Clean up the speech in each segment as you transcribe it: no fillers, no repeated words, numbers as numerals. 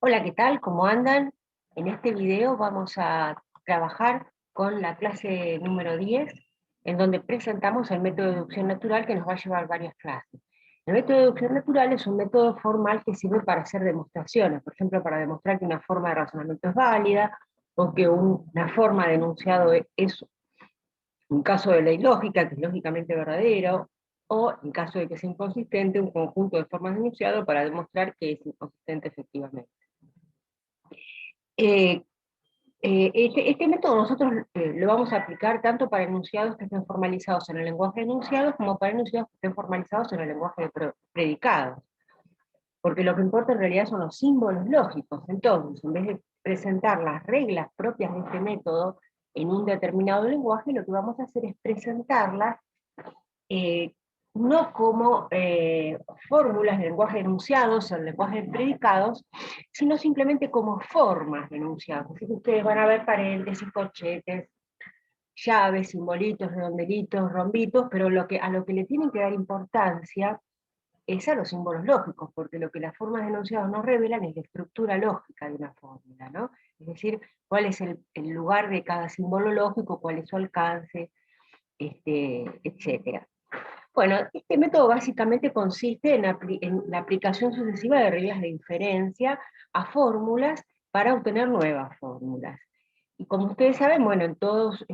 Hola, ¿qué tal? ¿Cómo andan? En este video vamos a trabajar con la clase número 10, en donde presentamos el método de deducción natural que nos va a llevar varias clases. El método de deducción natural es un método formal que sirve para hacer demostraciones, por ejemplo, para demostrar que una forma de razonamiento es válida, o que una forma de enunciado es un caso de ley lógica, que es lógicamente verdadero, o en caso de que sea inconsistente, un conjunto de formas de enunciado para demostrar que es inconsistente efectivamente. Eh, este método nosotros lo vamos a aplicar tanto para enunciados que estén formalizados en el lenguaje de enunciados como para enunciados que estén formalizados en el lenguaje de predicados, porque lo que importa en realidad son los símbolos lógicos. Entonces, en vez de presentar las reglas propias de este método en un determinado lenguaje, lo que vamos a hacer es presentarlas eh, no como fórmulas de lenguaje de enunciados o lenguaje de predicados, sino simplemente como formas de enunciados. Así que ustedes van a ver paréntesis, corchetes, llaves, simbolitos, redondelitos, rombitos, pero a lo que le tienen que dar importancia es a los símbolos lógicos, porque lo que las formas de enunciados nos revelan es la estructura lógica de una fórmula, ¿no? Es decir, cuál es el lugar de cada símbolo lógico, cuál es su alcance, etcétera. Bueno, este método básicamente consiste en la aplicación sucesiva de reglas de inferencia a fórmulas para obtener nuevas fórmulas. Y como ustedes saben, bueno, en todas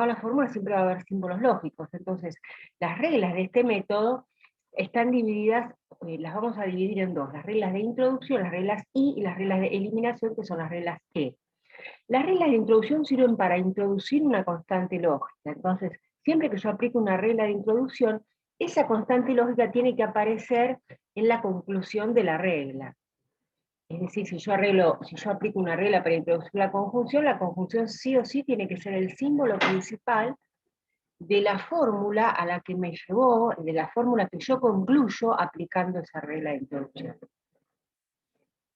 las fórmulas siempre va a haber símbolos lógicos. Entonces, las reglas de este método están divididas, las vamos a dividir en dos: las reglas de introducción, las reglas I, y las reglas de eliminación, que son las reglas E. Las reglas de introducción sirven para introducir una constante lógica. Entonces, siempre que yo aplique una regla de introducción, esa constante lógica tiene que aparecer en la conclusión de la regla. Es decir, si yo aplico una regla para introducir la conjunción sí o sí tiene que ser el símbolo principal de la fórmula a la que me llevó, de la fórmula que yo concluyo aplicando esa regla de introducción.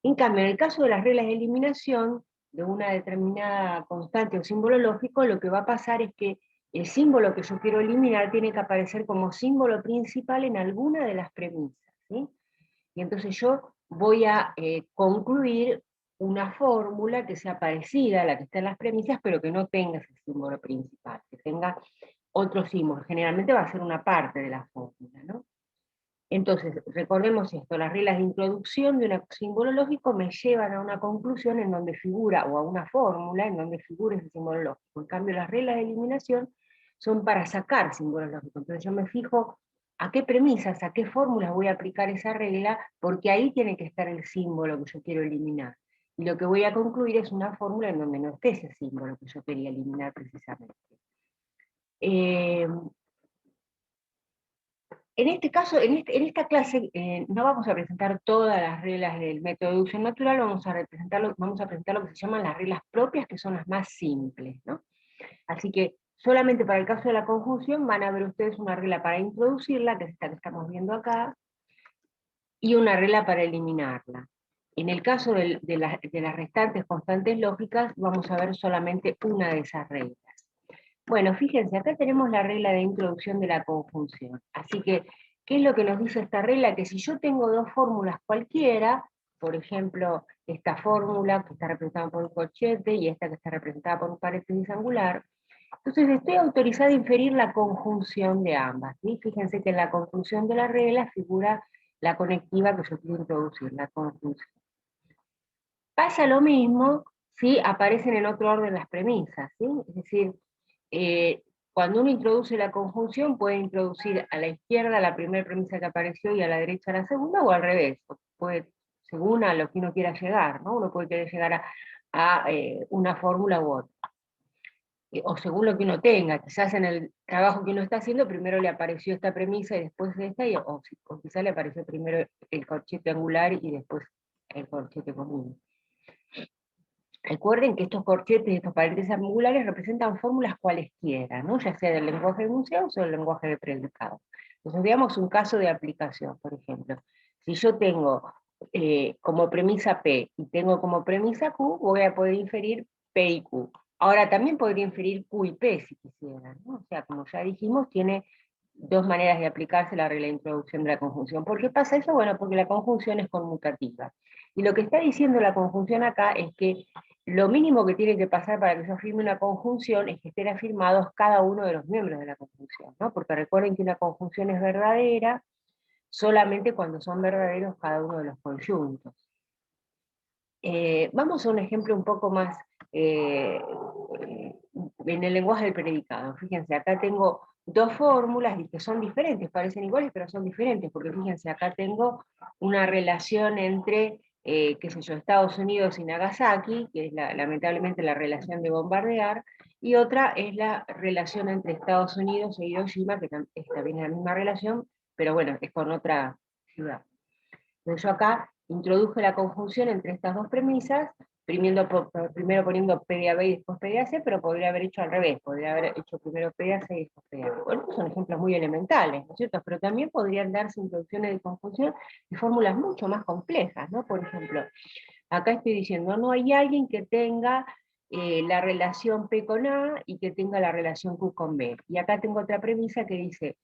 En cambio, en el caso de las reglas de eliminación de una determinada constante o símbolo lógico, lo que va a pasar es que el símbolo que yo quiero eliminar tiene que aparecer como símbolo principal en alguna de las premisas, ¿sí? Y entonces yo voy a concluir una fórmula que sea parecida a la que está en las premisas, pero que no tenga ese símbolo principal, que tenga otro símbolo. Generalmente va a ser una parte de la fórmula, ¿no? Entonces, recordemos esto: las reglas de introducción de un símbolo lógico me llevan a una conclusión en donde figura, o a una fórmula en donde figura ese símbolo lógico. En cambio, las reglas de eliminación son para sacar símbolos lógicos. Entonces yo me fijo a qué premisas, a qué fórmulas voy a aplicar esa regla, porque ahí tiene que estar el símbolo que yo quiero eliminar. Y lo que voy a concluir es una fórmula en donde no esté ese símbolo que yo quería eliminar precisamente. Eh, En este caso, en esta clase, no vamos a presentar todas las reglas del método de deducción natural, vamos a presentar lo que se llaman las reglas propias, que son las más simples, ¿no? Así que solamente para el caso de la conjunción van a ver ustedes una regla para introducirla, que es esta que estamos viendo acá, y una regla para eliminarla. En el caso de las restantes constantes lógicas, vamos a ver solamente una de esas reglas. Bueno, fíjense, acá tenemos la regla de introducción de la conjunción. Así que, ¿qué es lo que nos dice esta regla? Que si yo tengo dos fórmulas cualquiera, por ejemplo, esta fórmula que está representada por un corchete y esta que está representada por un paréntesis angular, entonces estoy autorizada a inferir la conjunción de ambas, ¿sí? Fíjense que en la conclusión de la regla figura la conectiva que yo quiero introducir, la conjunción. Pasa lo mismo si aparecen en otro orden las premisas, ¿sí? Es decir, eh, cuando uno introduce la conjunción, puede introducir a la izquierda la primera premisa que apareció y a la derecha la segunda, o al revés, puede, según a lo que uno quiera llegar, ¿no? Uno puede querer llegar a una fórmula u otra. O según lo que uno tenga, quizás en el trabajo que uno está haciendo, primero le apareció esta premisa y después esta, o quizás le apareció primero el corchete angular y después el corchete común. Recuerden que estos corchetes y estos paréntesis angulares representan fórmulas cualesquiera, ¿no? Ya sea del lenguaje de enunciados o del lenguaje de predicado. Entonces veamos un caso de aplicación, por ejemplo. Si yo tengo como premisa P y tengo como premisa Q, voy a poder inferir P y Q. Ahora también podría inferir Q y P si quisiera, ¿no? O sea, como ya dijimos, tiene dos maneras de aplicarse la regla de introducción de la conjunción. ¿Por qué pasa eso? Bueno, porque la conjunción es conmutativa. Y lo que está diciendo la conjunción acá es que lo mínimo que tiene que pasar para que se afirme una conjunción es que estén afirmados cada uno de los miembros de la conjunción, ¿no? Porque recuerden que una conjunción es verdadera solamente cuando son verdaderos cada uno de los conjuntos. Vamos a un ejemplo un poco más en el lenguaje del predicado. Fíjense, acá tengo dos fórmulas y que son diferentes, parecen iguales, pero son diferentes, porque fíjense, acá tengo una relación entre, qué sé yo, Estados Unidos y Nagasaki, que es lamentablemente la relación de bombardear, y otra es la relación entre Estados Unidos e Hiroshima, que es también la misma relación, pero bueno, es con otra ciudad. Entonces yo acá introduje la conjunción entre estas dos premisas, primero poniendo P de AB y después P de AC, pero podría haber hecho al revés, podría haber hecho primero P de AC y después P de AB. Bueno, estos son ejemplos muy elementales, ¿no es cierto? Pero también podrían darse introducciones de conjunción de fórmulas mucho más complejas, ¿no? Por ejemplo, acá estoy diciendo, no hay alguien que tenga la relación P con A y que tenga la relación Q con B. Y acá tengo otra premisa que dice,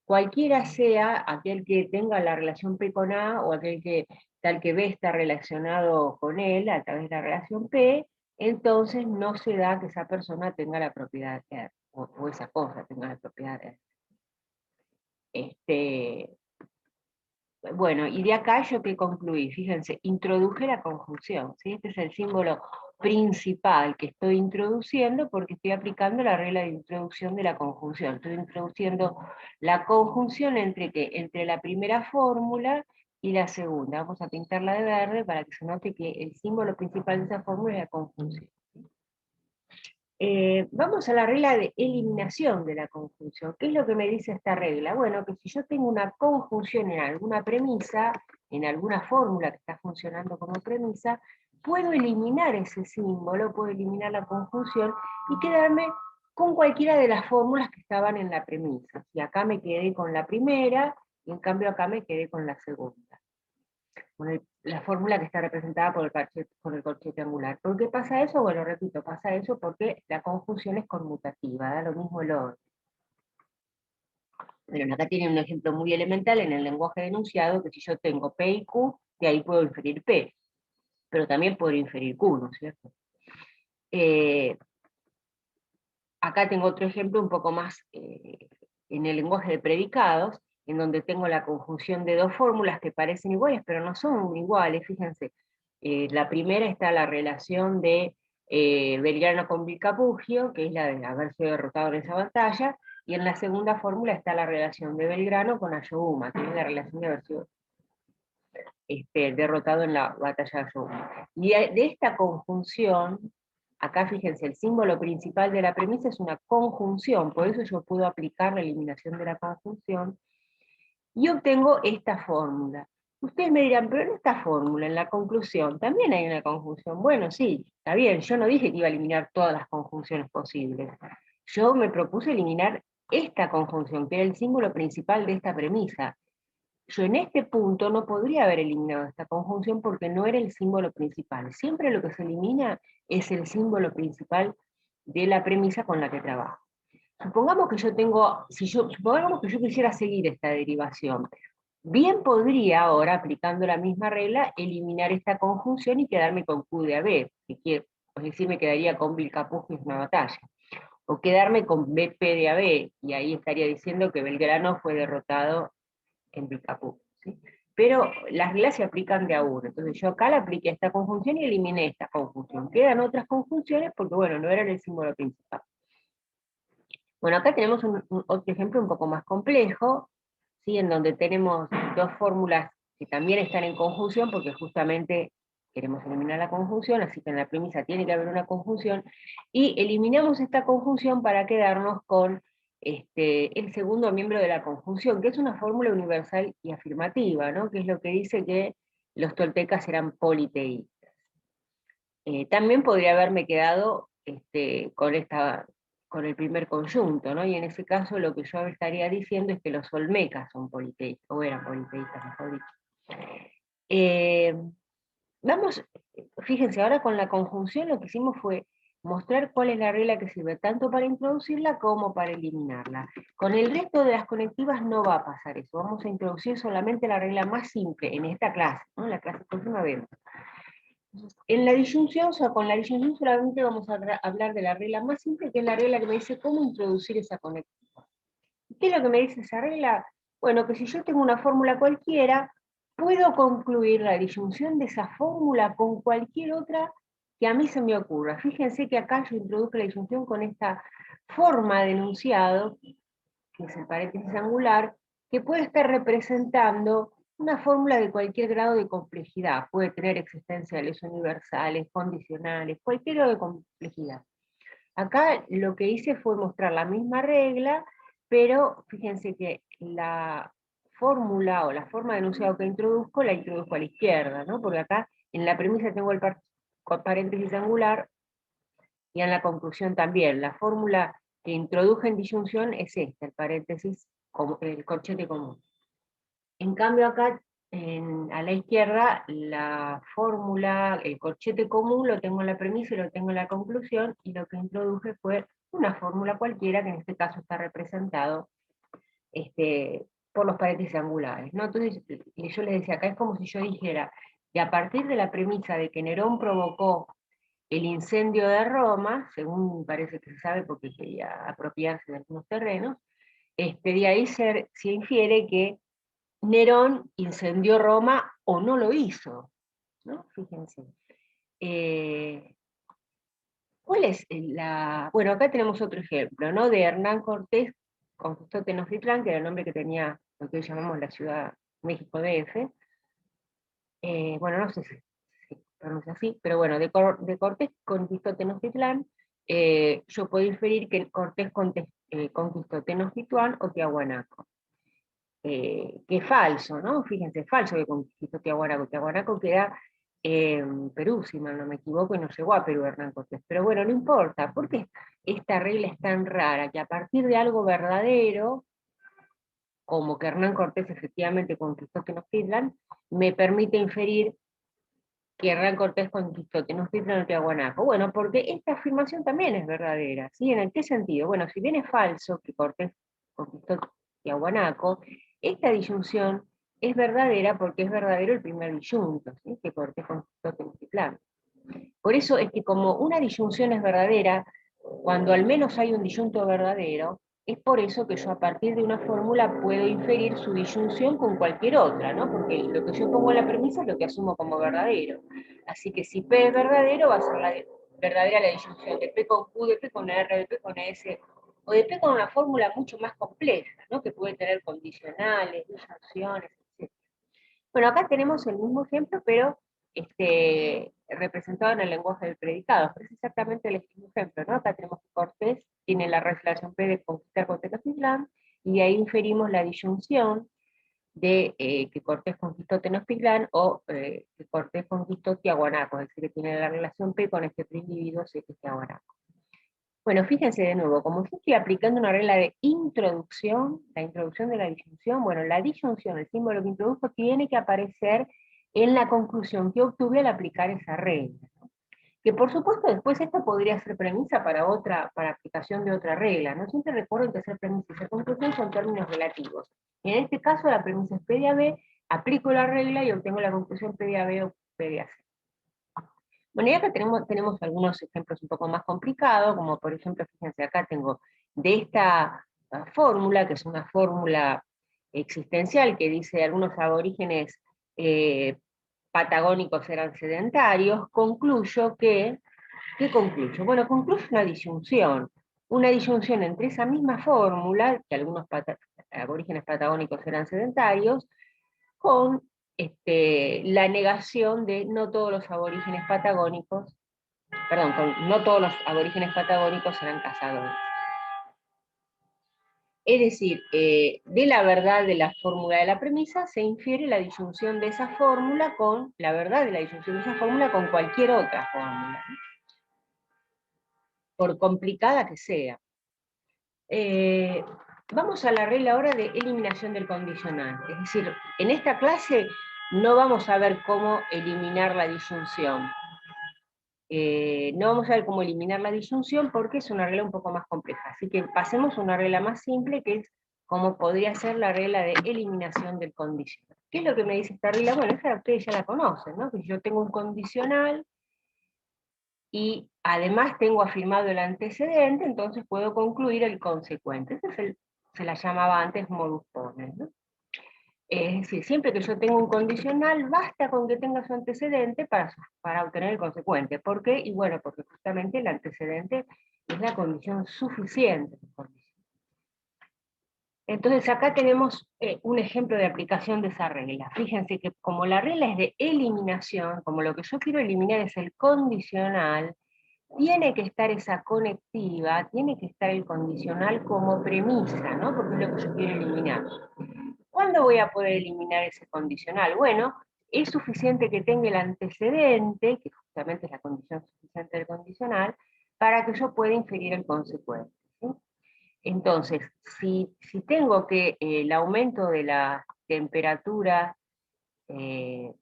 cualquiera sea aquel que tenga la relación P con A o aquel que tal que B está relacionado con él a través de la relación P, entonces no se da que esa persona tenga la propiedad R, o esa cosa tenga la propiedad R. Bueno, y de acá yo que concluí, fíjense, introduje la conjunción, ¿sí? Este es el símbolo principal que estoy introduciendo porque estoy aplicando la regla de introducción de la conjunción. Estoy introduciendo la conjunción entre ¿qué? Entre la primera fórmula y la segunda. Vamos a pintarla de verde para que se note que el símbolo principal de esa fórmula es la conjunción. Vamos a la regla de eliminación de la conjunción. ¿Qué es lo que me dice esta regla? Bueno, que si yo tengo una conjunción en alguna premisa, en alguna fórmula que está funcionando como premisa, puedo eliminar ese símbolo, puedo eliminar la conjunción y quedarme con cualquiera de las fórmulas que estaban en la premisa. Y acá me quedé con la primera, y en cambio acá me quedé con la segunda. La fórmula que está representada por el corchete angular. ¿Por qué pasa eso? Bueno, repito, pasa eso porque la conjunción es conmutativa, da lo mismo el orden. Pero acá tienen un ejemplo muy elemental en el lenguaje de enunciado, que si yo tengo P y Q, de ahí puedo inferir P, pero también puedo inferir Q, ¿no es cierto? Acá tengo otro ejemplo un poco más en el lenguaje de predicados, en donde tengo la conjunción de dos fórmulas que parecen iguales, pero no son iguales, fíjense. La primera está la relación de Belgrano con Vilcapugio, que es la de haber sido derrotado en esa batalla, y en la segunda fórmula está la relación de Belgrano con Ayohuma, que es la relación de haber sido derrotado en la batalla de Ayohuma. Y de esta conjunción, acá fíjense, el símbolo principal de la premisa es una conjunción, por eso yo puedo aplicar la eliminación de la conjunción, y obtengo esta fórmula. Ustedes me dirán, pero en esta fórmula, en la conclusión, también hay una conjunción. Bueno, sí, está bien, yo no dije que iba a eliminar todas las conjunciones posibles. Yo me propuse eliminar esta conjunción, que era el símbolo principal de esta premisa. Yo en este punto no podría haber eliminado esta conjunción porque no era el símbolo principal. Siempre lo que se elimina es el símbolo principal de la premisa con la que trabajo. Supongamos que supongamos que yo quisiera seguir esta derivación. Bien podría ahora, aplicando la misma regla, eliminar esta conjunción y quedarme con Q de AB, es decir, me quedaría con Vilcapugio en una batalla. O quedarme con BP de AB, y ahí estaría diciendo que Belgrano fue derrotado en Vilcapugio, ¿sí? Pero las reglas se aplican de a uno. Entonces yo acá le apliqué esta conjunción y eliminé esta conjunción. Quedan otras conjunciones porque, bueno, no eran el símbolo principal. Bueno, acá tenemos otro ejemplo un poco más complejo, ¿sí? En donde tenemos dos fórmulas que también están en conjunción, porque justamente queremos eliminar la conjunción, así que en la premisa tiene que haber una conjunción, y eliminamos esta conjunción para quedarnos con el segundo miembro de la conjunción, que es una fórmula universal y afirmativa, ¿no? Que es lo que dice que los toltecas eran politeístas. También podría haberme quedado con el primer conjunto, ¿no? Y en ese caso lo que yo estaría diciendo es que los olmecas son politeístas, o eran politeístas, mejor dicho. Eh, Vamos, fíjense, ahora con la conjunción lo que hicimos fue mostrar cuál es la regla que sirve tanto para introducirla como para eliminarla. Con el resto de las conectivas no va a pasar eso, vamos a introducir solamente la regla más simple en esta clase, ¿no? En la clase próxima vemos. En la disyunción, o sea, con la disyunción solamente vamos a hablar de la regla más simple, que es la regla que me dice cómo introducir esa conectiva. ¿Qué es lo que me dice esa regla? Bueno, que si yo tengo una fórmula cualquiera, puedo concluir la disyunción de esa fórmula con cualquier otra que a mí se me ocurra. Fíjense que acá yo introduzco la disyunción con esta forma de enunciado, que es el paréntesis angular, que puede estar representando una fórmula de cualquier grado de complejidad. Puede tener existenciales, universales, condicionales, cualquier grado de complejidad. Acá lo que hice fue mostrar la misma regla, pero fíjense que la fórmula o la forma de enunciado que introduzco, la introduzco a la izquierda, ¿no? Porque acá en la premisa tengo el paréntesis angular, y en la conclusión también. La fórmula que introduje en disyunción es esta, el paréntesis, el corchete común. En cambio acá, a la izquierda, la fórmula, el corchete común lo tengo en la premisa y lo tengo en la conclusión, y lo que introduje fue una fórmula cualquiera, que en este caso está representado por los paréntesis angulares, ¿no? Entonces, yo les decía, acá es como si yo dijera que a partir de la premisa de que Nerón provocó el incendio de Roma, según parece que se sabe porque quería apropiarse de algunos terrenos, de ahí se infiere que Nerón incendió Roma o no lo hizo, ¿no? Fíjense. ¿Cuál es la...? Bueno, acá tenemos otro ejemplo, ¿no? De Hernán Cortés conquistó Tenochtitlán, que era el nombre que tenía lo que hoy llamamos la ciudad México DF. Bueno, no sé si pronuncia así, pero bueno, de Cortés conquistó Tenochtitlán, yo puedo inferir que Cortés conquistó Tenochtitlán o Tiahuanaco. Que es falso, ¿no? Fíjense, es falso que conquistó Tiahuanaco. Tiahuanaco queda en Perú, si mal no me equivoco, y no llegó a Perú Hernán Cortés. Pero bueno, no importa, porque esta regla es tan rara que a partir de algo verdadero, como que Hernán Cortés efectivamente conquistó Tenochtitlán, me permite inferir que Hernán Cortés conquistó Tenochtitlan o Tiahuanaco. Bueno, porque esta afirmación también es verdadera, ¿sí? ¿En qué sentido? Bueno, si bien es falso que Cortés conquistó Tiahuanaco, esta disyunción es verdadera porque es verdadero el primer disyunto, ¿sí? Que Cortés conquistó Tenochtitlán. Por eso es que como una disyunción es verdadera, cuando al menos hay un disyunto verdadero, es por eso que yo a partir de una fórmula puedo inferir su disyunción con cualquier otra, ¿no? Porque lo que yo pongo en la premisa es lo que asumo como verdadero. Así que si P es verdadero, va a ser verdadera la disyunción de P con Q, de P con R, de P con S, o de P con una fórmula mucho más compleja, ¿no? Que puede tener condicionales, disyunciones, etc. Bueno, acá tenemos el mismo ejemplo, pero representado en el lenguaje del predicado, pero es exactamente el mismo ejemplo, ¿no? Acá tenemos que Cortés tiene la relación P de conquistar con Tenochtitlán, y de ahí inferimos la disyunción de que Cortés conquistó Tenochtitlán o que Cortés conquistó Tiahuanaco, es decir, que tiene la relación P con este individuo, que es Tiahuanaco. Bueno, fíjense de nuevo, como yo estoy aplicando una regla de introducción, la introducción de la disyunción, bueno, la disyunción, el símbolo que introduzco, tiene que aparecer en la conclusión que obtuve al aplicar esa regla, ¿no? Que por supuesto después esto podría ser premisa para aplicación de otra regla, ¿no? Siempre recuerden que hacer premisa y hacer conclusión son términos relativos. Y en este caso la premisa es P de AB, aplico la regla y obtengo la conclusión P de AB o P de AC. Bueno, y acá tenemos algunos ejemplos un poco más complicados, como por ejemplo, fíjense, acá tengo de esta fórmula, que es una fórmula existencial, que dice algunos aborígenes patagónicos eran sedentarios, concluyo que, ¿qué concluyo? Bueno, concluyo una disyunción entre esa misma fórmula, que algunos aborígenes patagónicos eran sedentarios, con la negación de no todos los aborígenes patagónicos, perdón, no todos los aborígenes patagónicos eran cazadores. Es decir, de la verdad de la fórmula de la premisa se infiere la disyunción de esa fórmula con la verdad de la disyunción de esa fórmula con cualquier otra fórmula, ¿no? Por complicada que sea. Vamos a la regla ahora de eliminación del condicional. Es decir, en esta clase no vamos a ver cómo eliminar la disyunción. No vamos a ver cómo eliminar la disyunción porque es una regla un poco más compleja. Así que pasemos a una regla más simple, que es como podría ser la regla de eliminación del condicional. ¿Qué es lo que me dice esta regla? Bueno, esta ustedes ya la conocen, ¿no? Que yo tengo un condicional y además tengo afirmado el antecedente, entonces puedo concluir el consecuente. Ese es se la llamaba antes modus ponens, ¿no? Es decir, siempre que yo tengo un condicional, basta con que tenga su antecedente para obtener el consecuente. ¿Por qué? Y bueno, porque justamente el antecedente es la condición suficiente. Entonces acá tenemos un ejemplo de aplicación de esa regla. Fíjense que como la regla es de eliminación, como lo que yo quiero eliminar es el condicional, tiene que estar esa conectiva, tiene que estar el condicional como premisa, ¿no? Porque es lo que yo quiero eliminar. ¿Cuándo voy a poder eliminar ese condicional? Bueno, es suficiente que tenga el antecedente, que justamente es la condición suficiente del condicional, para que yo pueda inferir el consecuente, ¿sí? Entonces, si tengo que el aumento de la temperatura de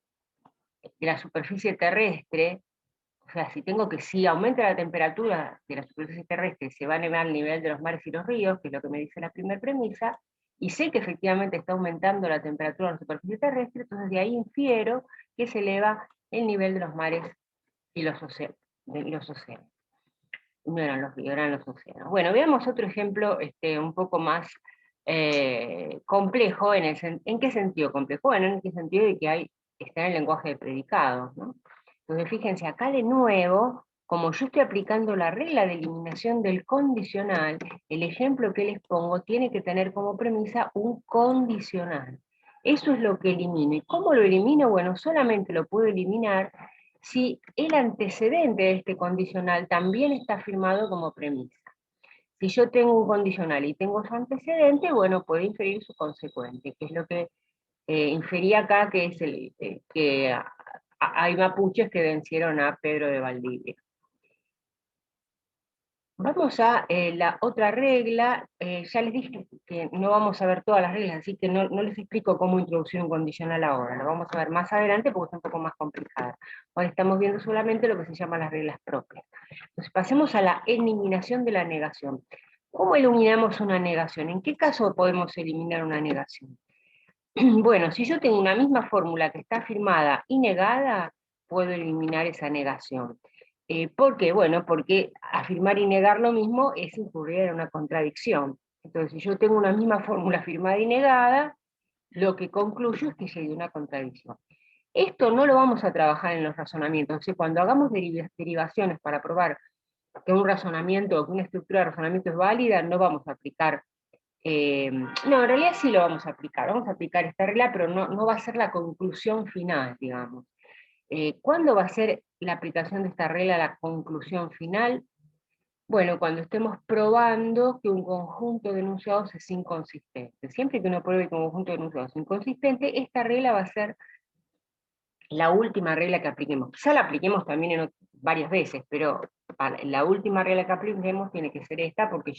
la superficie terrestre, o sea, si aumenta la temperatura de la superficie terrestre, se va a elevar el nivel de los mares y los ríos, que es lo que me dice la primera premisa, y sé que efectivamente está aumentando la temperatura de la superficie terrestre, entonces de ahí infiero que se eleva el nivel de los mares y los océanos. No eran los ríos, eran los océanos. Bueno, veamos otro ejemplo un poco más complejo. ¿En qué sentido complejo? Bueno, en el sentido de que está en el lenguaje de predicados, ¿no? Entonces fíjense, acá de nuevo, como yo estoy aplicando la regla de eliminación del condicional, el ejemplo que les pongo tiene que tener como premisa un condicional. Eso es lo que elimino. ¿Y cómo lo elimino? Bueno, solamente lo puedo eliminar si el antecedente de este condicional también está firmado como premisa. Si yo tengo un condicional y tengo su antecedente, bueno, puedo inferir su consecuente, que es lo que inferí acá, que es que hay mapuches que vencieron a Pedro de Valdivia. Vamos a la otra regla. Ya les dije que no vamos a ver todas las reglas, así que no les explico cómo introducir un condicional ahora, lo vamos a ver más adelante porque es un poco más complicada. Ahora estamos viendo solamente lo que se llama las reglas propias. Entonces pasemos a la eliminación de la negación. ¿Cómo eliminamos una negación? ¿En qué caso podemos eliminar una negación? Bueno, si yo tengo una misma fórmula que está afirmada y negada, puedo eliminar esa negación. ¿Por qué? Bueno, porque afirmar y negar lo mismo es incurrir en una contradicción. Entonces, si yo tengo una misma fórmula afirmada y negada, lo que concluyo es que hay una contradicción. Esto no lo vamos a trabajar en los razonamientos. O sea, cuando hagamos derivaciones para probar que un razonamiento o que una estructura de razonamiento es válida, no vamos a aplicar no, en realidad sí lo vamos a aplicar esta regla, pero no va a ser la conclusión final, digamos. ¿Cuándo va a ser la aplicación de esta regla la conclusión final? Bueno, cuando estemos probando que un conjunto de enunciados es inconsistente. Siempre que uno pruebe que un conjunto de enunciados es inconsistente, esta regla va a ser la última regla que apliquemos. Quizá la apliquemos también varias veces, pero la última regla que apliquemos tiene que ser esta, porque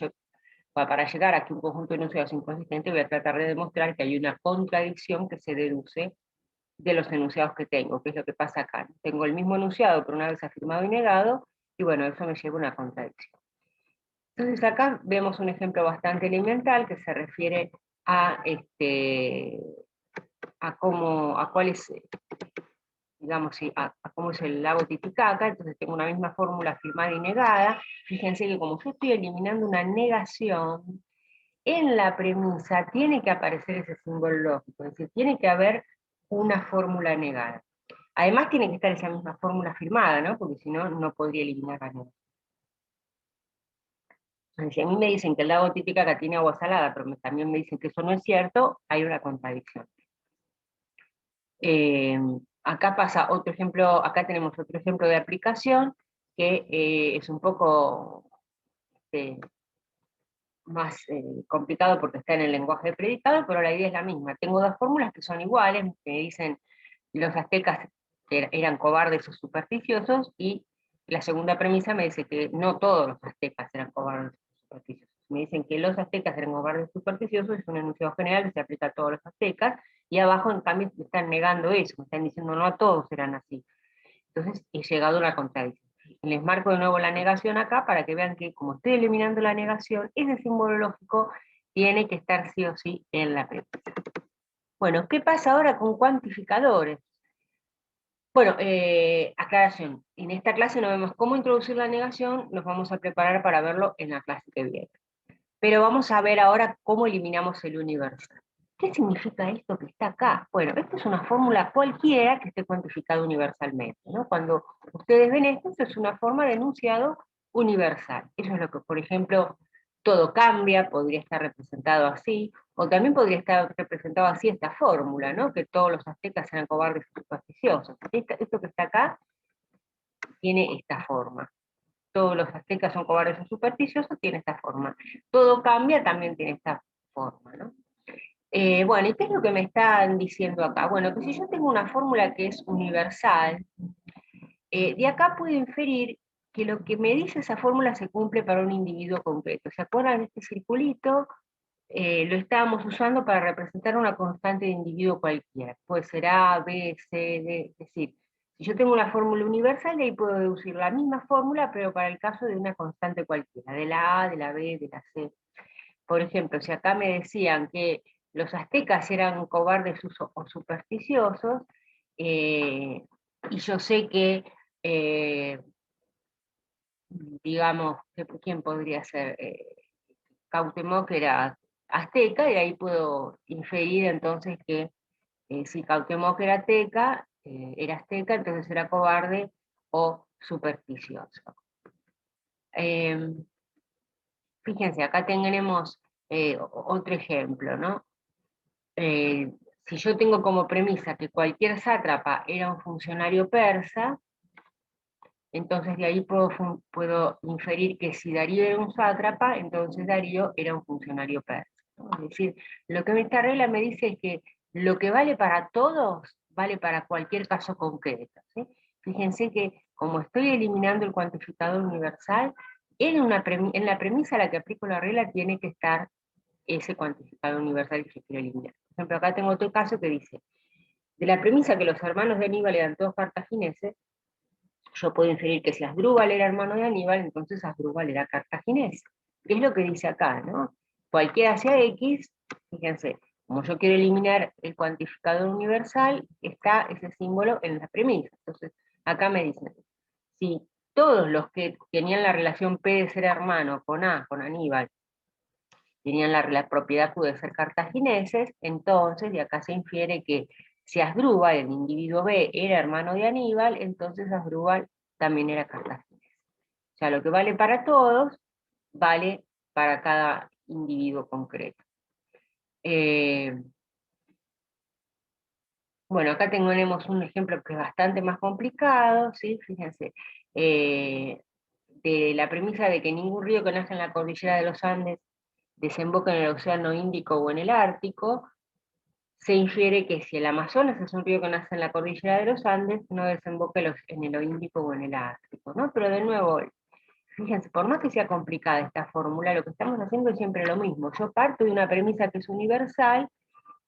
para llegar a que un conjunto de enunciados es inconsistente, voy a tratar de demostrar que hay una contradicción que se deduce de los enunciados que tengo, que es lo que pasa acá. Tengo el mismo enunciado, pero una vez afirmado y negado, y bueno, eso me lleva a una contradicción. Entonces acá vemos un ejemplo bastante elemental que se refiere a, cuál es, digamos, a cómo es el lago Titicaca. Entonces tengo una misma fórmula afirmada y negada. Fíjense que como yo estoy eliminando una negación, en la premisa tiene que aparecer ese símbolo lógico, es decir, tiene que haber una fórmula negada. Además tiene que estar esa misma fórmula firmada, ¿no? Porque si no, no podría eliminar la negación. Entonces, si a mí me dicen que el lago Titicaca tiene agua salada, pero también me dicen que eso no es cierto, hay una contradicción. Eh, Acá pasa otro ejemplo, acá tenemos otro ejemplo de aplicación, que es un poco más complicado porque está en el lenguaje de predicado, pero la idea es la misma. Tengo dos fórmulas que son iguales, que dicen los aztecas eran cobardes o supersticiosos, y la segunda premisa me dice que no todos los aztecas eran cobardes o supersticiosos. Me dicen que los aztecas eran cobardes o supersticiosos, es un enunciado general que se aplica a todos los aztecas, y abajo en cambio me están negando eso, me están diciendo no a todos eran así. Entonces he llegado a una contradicción. Les marco de nuevo la negación acá para que vean que como estoy eliminando la negación, ese símbolo lógico tiene que estar sí o sí en la premisa. Bueno, ¿qué pasa ahora con cuantificadores? Bueno, aclaración, en esta clase no vemos cómo introducir la negación, nos vamos a preparar para verlo en la clase que viene. Pero vamos a ver ahora cómo eliminamos el universal. ¿Qué significa esto que está acá? Bueno, esto es una fórmula cualquiera que esté cuantificada universalmente, ¿no? Cuando ustedes ven esto es una forma de enunciado universal. Eso es lo que, por ejemplo, todo cambia, podría estar representado así, o también podría estar representado así esta fórmula, ¿no? Que todos los aztecas eran cobardes y supersticiosos. Esto que está acá tiene esta forma. Todos los aztecas son cobardes o supersticiosos, tiene esta forma. Todo cambia, también tiene esta forma, ¿no? Bueno, ¿y qué es lo que me están diciendo acá? Bueno, que si yo tengo una fórmula que es universal, de acá puedo inferir que lo que me dice esa fórmula se cumple para un individuo concreto. ¿Se acuerdan de este circulito? Lo estábamos usando para representar una constante de individuo cualquiera. Puede ser A, B, C, D, es decir, si yo tengo una fórmula universal, de ahí puedo deducir la misma fórmula, pero para el caso de una constante cualquiera, de la A, de la B, de la C. Por ejemplo, si acá me decían que los aztecas eran cobardes o supersticiosos, y yo sé que, digamos, ¿quién podría ser? Cuauhtémoc era azteca, y ahí puedo inferir entonces que si Cuauhtémoc era azteca, entonces era cobarde o supersticioso. Fíjense, acá tenemos otro ejemplo, ¿no? Eh, si yo tengo como premisa que cualquier sátrapa era un funcionario persa, entonces de ahí puedo inferir que si Darío era un sátrapa, entonces Darío era un funcionario persa, ¿no? Es decir, lo que esta regla me dice es que lo que vale para todos, vale para cualquier caso concreto, ¿sí? Fíjense que como estoy eliminando el cuantificador universal, en la premisa a la que aplico la regla tiene que estar ese cuantificador universal que yo quiero eliminar. Por ejemplo, acá tengo otro caso que dice, de la premisa que los hermanos de Aníbal eran todos cartagineses, yo puedo inferir que si Asdrúbal era hermano de Aníbal, entonces Asdrúbal era cartaginés. ¿Qué es lo que dice acá, no? Cualquiera sea X, fíjense, como yo quiero eliminar el cuantificador universal, está ese símbolo en la premisa. Entonces, acá me dicen, si todos los que tenían la relación P de ser hermano con A, con Aníbal, tenían la propiedad Q de ser cartagineses, entonces de acá se infiere que si Asdrúbal, el individuo B, era hermano de Aníbal, entonces Asdrúbal también era cartaginés. O sea, lo que vale para todos, vale para cada individuo concreto. Bueno, acá tenemos un ejemplo que es bastante más complicado, ¿sí? Fíjense, de la premisa de que ningún río que nace en la cordillera de los Andes desemboca en el Océano Índico o en el Ártico, se infiere que si el Amazonas es un río que nace en la cordillera de los Andes, no desemboca en el Índico o en el Ártico, ¿no? Pero de nuevo, fíjense, por más que sea complicada esta fórmula, lo que estamos haciendo es siempre lo mismo. Yo parto de una premisa que es universal,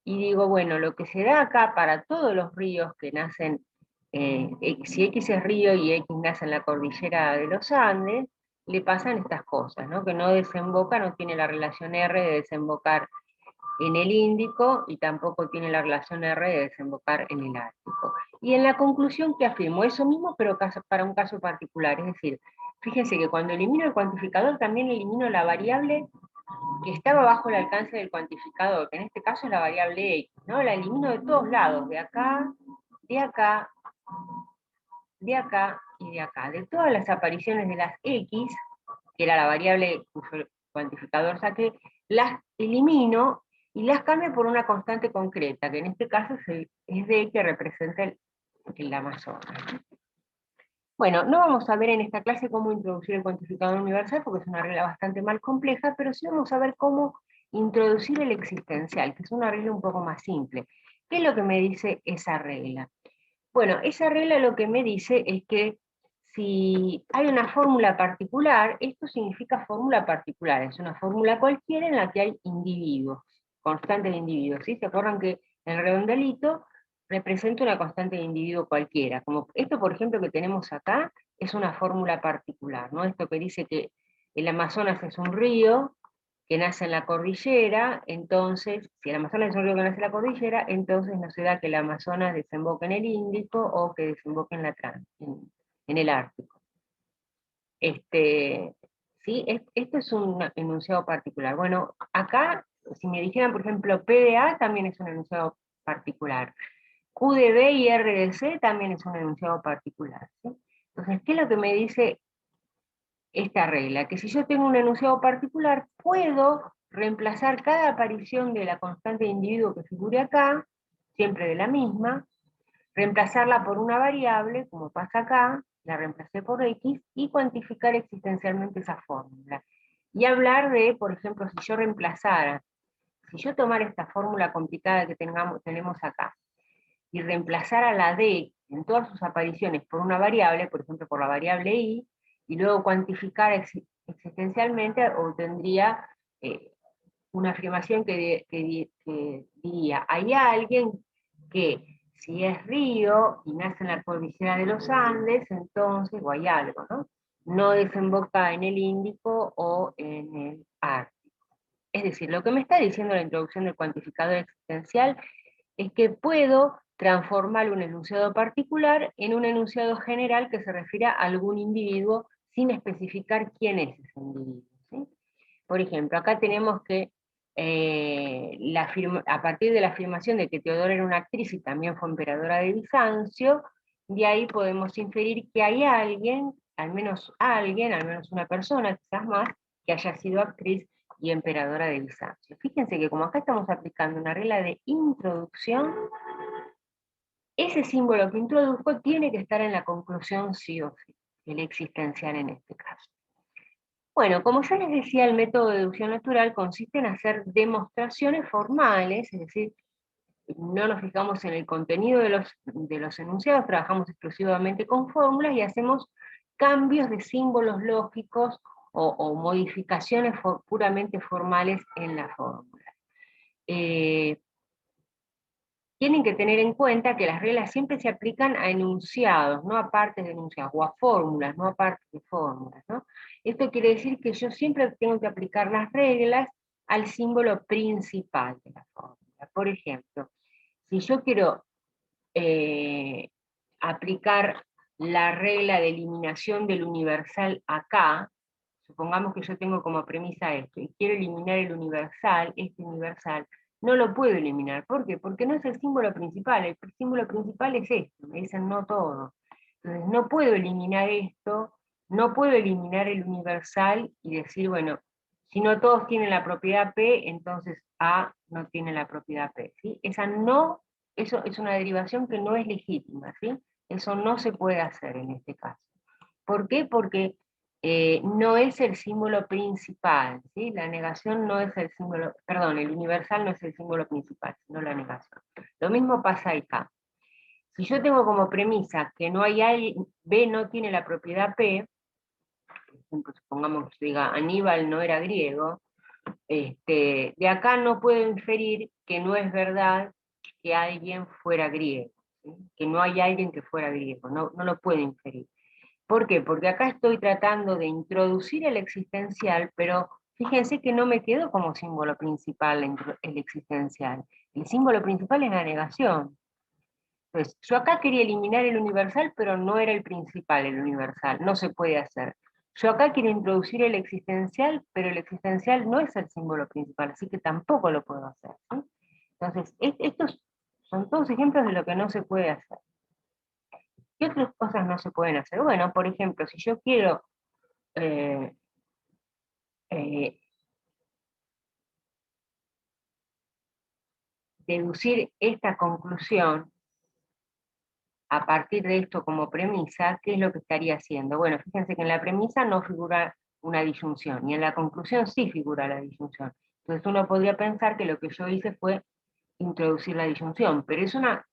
y digo, bueno, lo que se da acá para todos los ríos que nacen, si X es río y X nace en la cordillera de los Andes, le pasan estas cosas, ¿no? Que no desemboca, no tiene la relación R de desembocar en el Índico, y tampoco tiene la relación R de desembocar en el Ártico. Y en la conclusión que afirmo eso mismo, pero para un caso particular, es decir, fíjense que cuando elimino el cuantificador también elimino la variable que estaba bajo el alcance del cuantificador, que en este caso es la variable X, ¿no? La elimino de todos lados, de acá, de acá, de acá y de acá. De todas las apariciones de las X, que era la variable cuyo cuantificador saqué, las elimino y las cambio por una constante concreta, que en este caso es D, que representa el Amazonas. Bueno, no vamos a ver en esta clase cómo introducir el cuantificador universal, porque es una regla bastante más compleja, pero sí vamos a ver cómo introducir el existencial, que es una regla un poco más simple. ¿Qué es lo que me dice esa regla? Bueno, esa regla lo que me dice es que si hay una fórmula particular, esto significa fórmula particular, es una fórmula cualquiera en la que hay individuos, constantes de individuos, ¿sí? ¿Se acuerdan que el redondelito representa una constante de individuo cualquiera? Como esto, por ejemplo, que tenemos acá, es una fórmula particular, ¿no? Esto que dice que el Amazonas es un río que nace en la cordillera, entonces, si el Amazonas es un río que nace en la cordillera, entonces no se da que el Amazonas desemboque en el Índico o que desemboque en, en el Ártico. ¿Sí? Esto es un enunciado particular. Bueno, acá, si me dijeran, por ejemplo, P de A también es un enunciado particular. Q de B y R de C también es un enunciado particular. ¿Sí? Entonces, ¿qué es lo que me dice esta regla? Que si yo tengo un enunciado particular, puedo reemplazar cada aparición de la constante de individuo que figure acá, siempre de la misma, reemplazarla por una variable, como pasa acá, la reemplacé por X, y cuantificar existencialmente esa fórmula. Y hablar de, por ejemplo, si yo reemplazara, si yo tomara esta fórmula complicada que tenemos acá, y reemplazara la D en todas sus apariciones por una variable, por ejemplo por la variable I, y luego cuantificar existencialmente, obtendría una afirmación que diría, hay alguien que si es río y nace en la cordillera de los Andes, entonces, o hay algo, ¿no? No desemboca en el Índico o en el Ártico. Es decir, lo que me está diciendo la introducción del cuantificador existencial es que puedo transformar un enunciado particular en un enunciado general que se refiere a algún individuo sin especificar quién es ese individuo. ¿Sí? Por ejemplo, acá tenemos que a partir de la afirmación de que Teodora era una actriz y también fue emperadora de Bizancio, de ahí podemos inferir que hay alguien, al menos una persona, quizás más, que haya sido actriz y emperadora de Bizancio. Fíjense que como acá estamos aplicando una regla de introducción, ese símbolo que introduzco tiene que estar en la conclusión sí o sí, el existencial en este caso. Bueno, como ya les decía, el método de deducción natural consiste en hacer demostraciones formales, es decir, no nos fijamos en el contenido de los enunciados, trabajamos exclusivamente con fórmulas y hacemos cambios de símbolos lógicos o modificaciones puramente formales en la fórmula. Tienen que tener en cuenta que las reglas siempre se aplican a enunciados, no a partes de enunciados, o a fórmulas, no a partes de fórmulas, ¿no? Esto quiere decir que yo siempre tengo que aplicar las reglas al símbolo principal de la fórmula. Por ejemplo, si yo quiero aplicar la regla de eliminación del universal acá, supongamos que yo tengo como premisa esto, y quiero eliminar el universal, este universal, no lo puedo eliminar. ¿Por qué? Porque no es el símbolo principal, el símbolo principal es esto, me dicen no todo. Entonces no puedo eliminar esto, no puedo eliminar el universal y decir, bueno, si no todos tienen la propiedad P, entonces A no tiene la propiedad P. ¿Sí? Eso es una derivación que no es legítima, ¿sí? Eso no se puede hacer en este caso. ¿Por qué? Porque no es el símbolo principal, ¿sí? La negación no es el símbolo, perdón, el universal no es el símbolo principal, sino la negación. Lo mismo pasa acá. Si yo tengo como premisa que no hay alguien, B no tiene la propiedad P, por ejemplo, supongamos que diga Aníbal no era griego, de acá no puedo inferir que no es verdad que alguien fuera griego, ¿sí? Que no hay alguien que fuera griego, no lo puedo inferir. ¿Por qué? Porque acá estoy tratando de introducir el existencial, pero fíjense que no me quedó como símbolo principal el existencial. El símbolo principal es la negación. Entonces, yo acá quería eliminar el universal, pero no era el principal el universal, no se puede hacer. Yo acá quiero introducir el existencial, pero el existencial no es el símbolo principal, así que tampoco lo puedo hacer. ¿Sí? Entonces, estos son todos ejemplos de lo que no se puede hacer. ¿Qué otras cosas no se pueden hacer? Bueno, por ejemplo, si yo quiero eh, eh, deducir esta conclusión a partir de esto como premisa, ¿qué es lo que estaría haciendo? Bueno, fíjense que en la premisa no figura una disyunción, y en la conclusión sí figura la disyunción. Entonces uno podría pensar que lo que yo hice fue introducir la disyunción, pero es una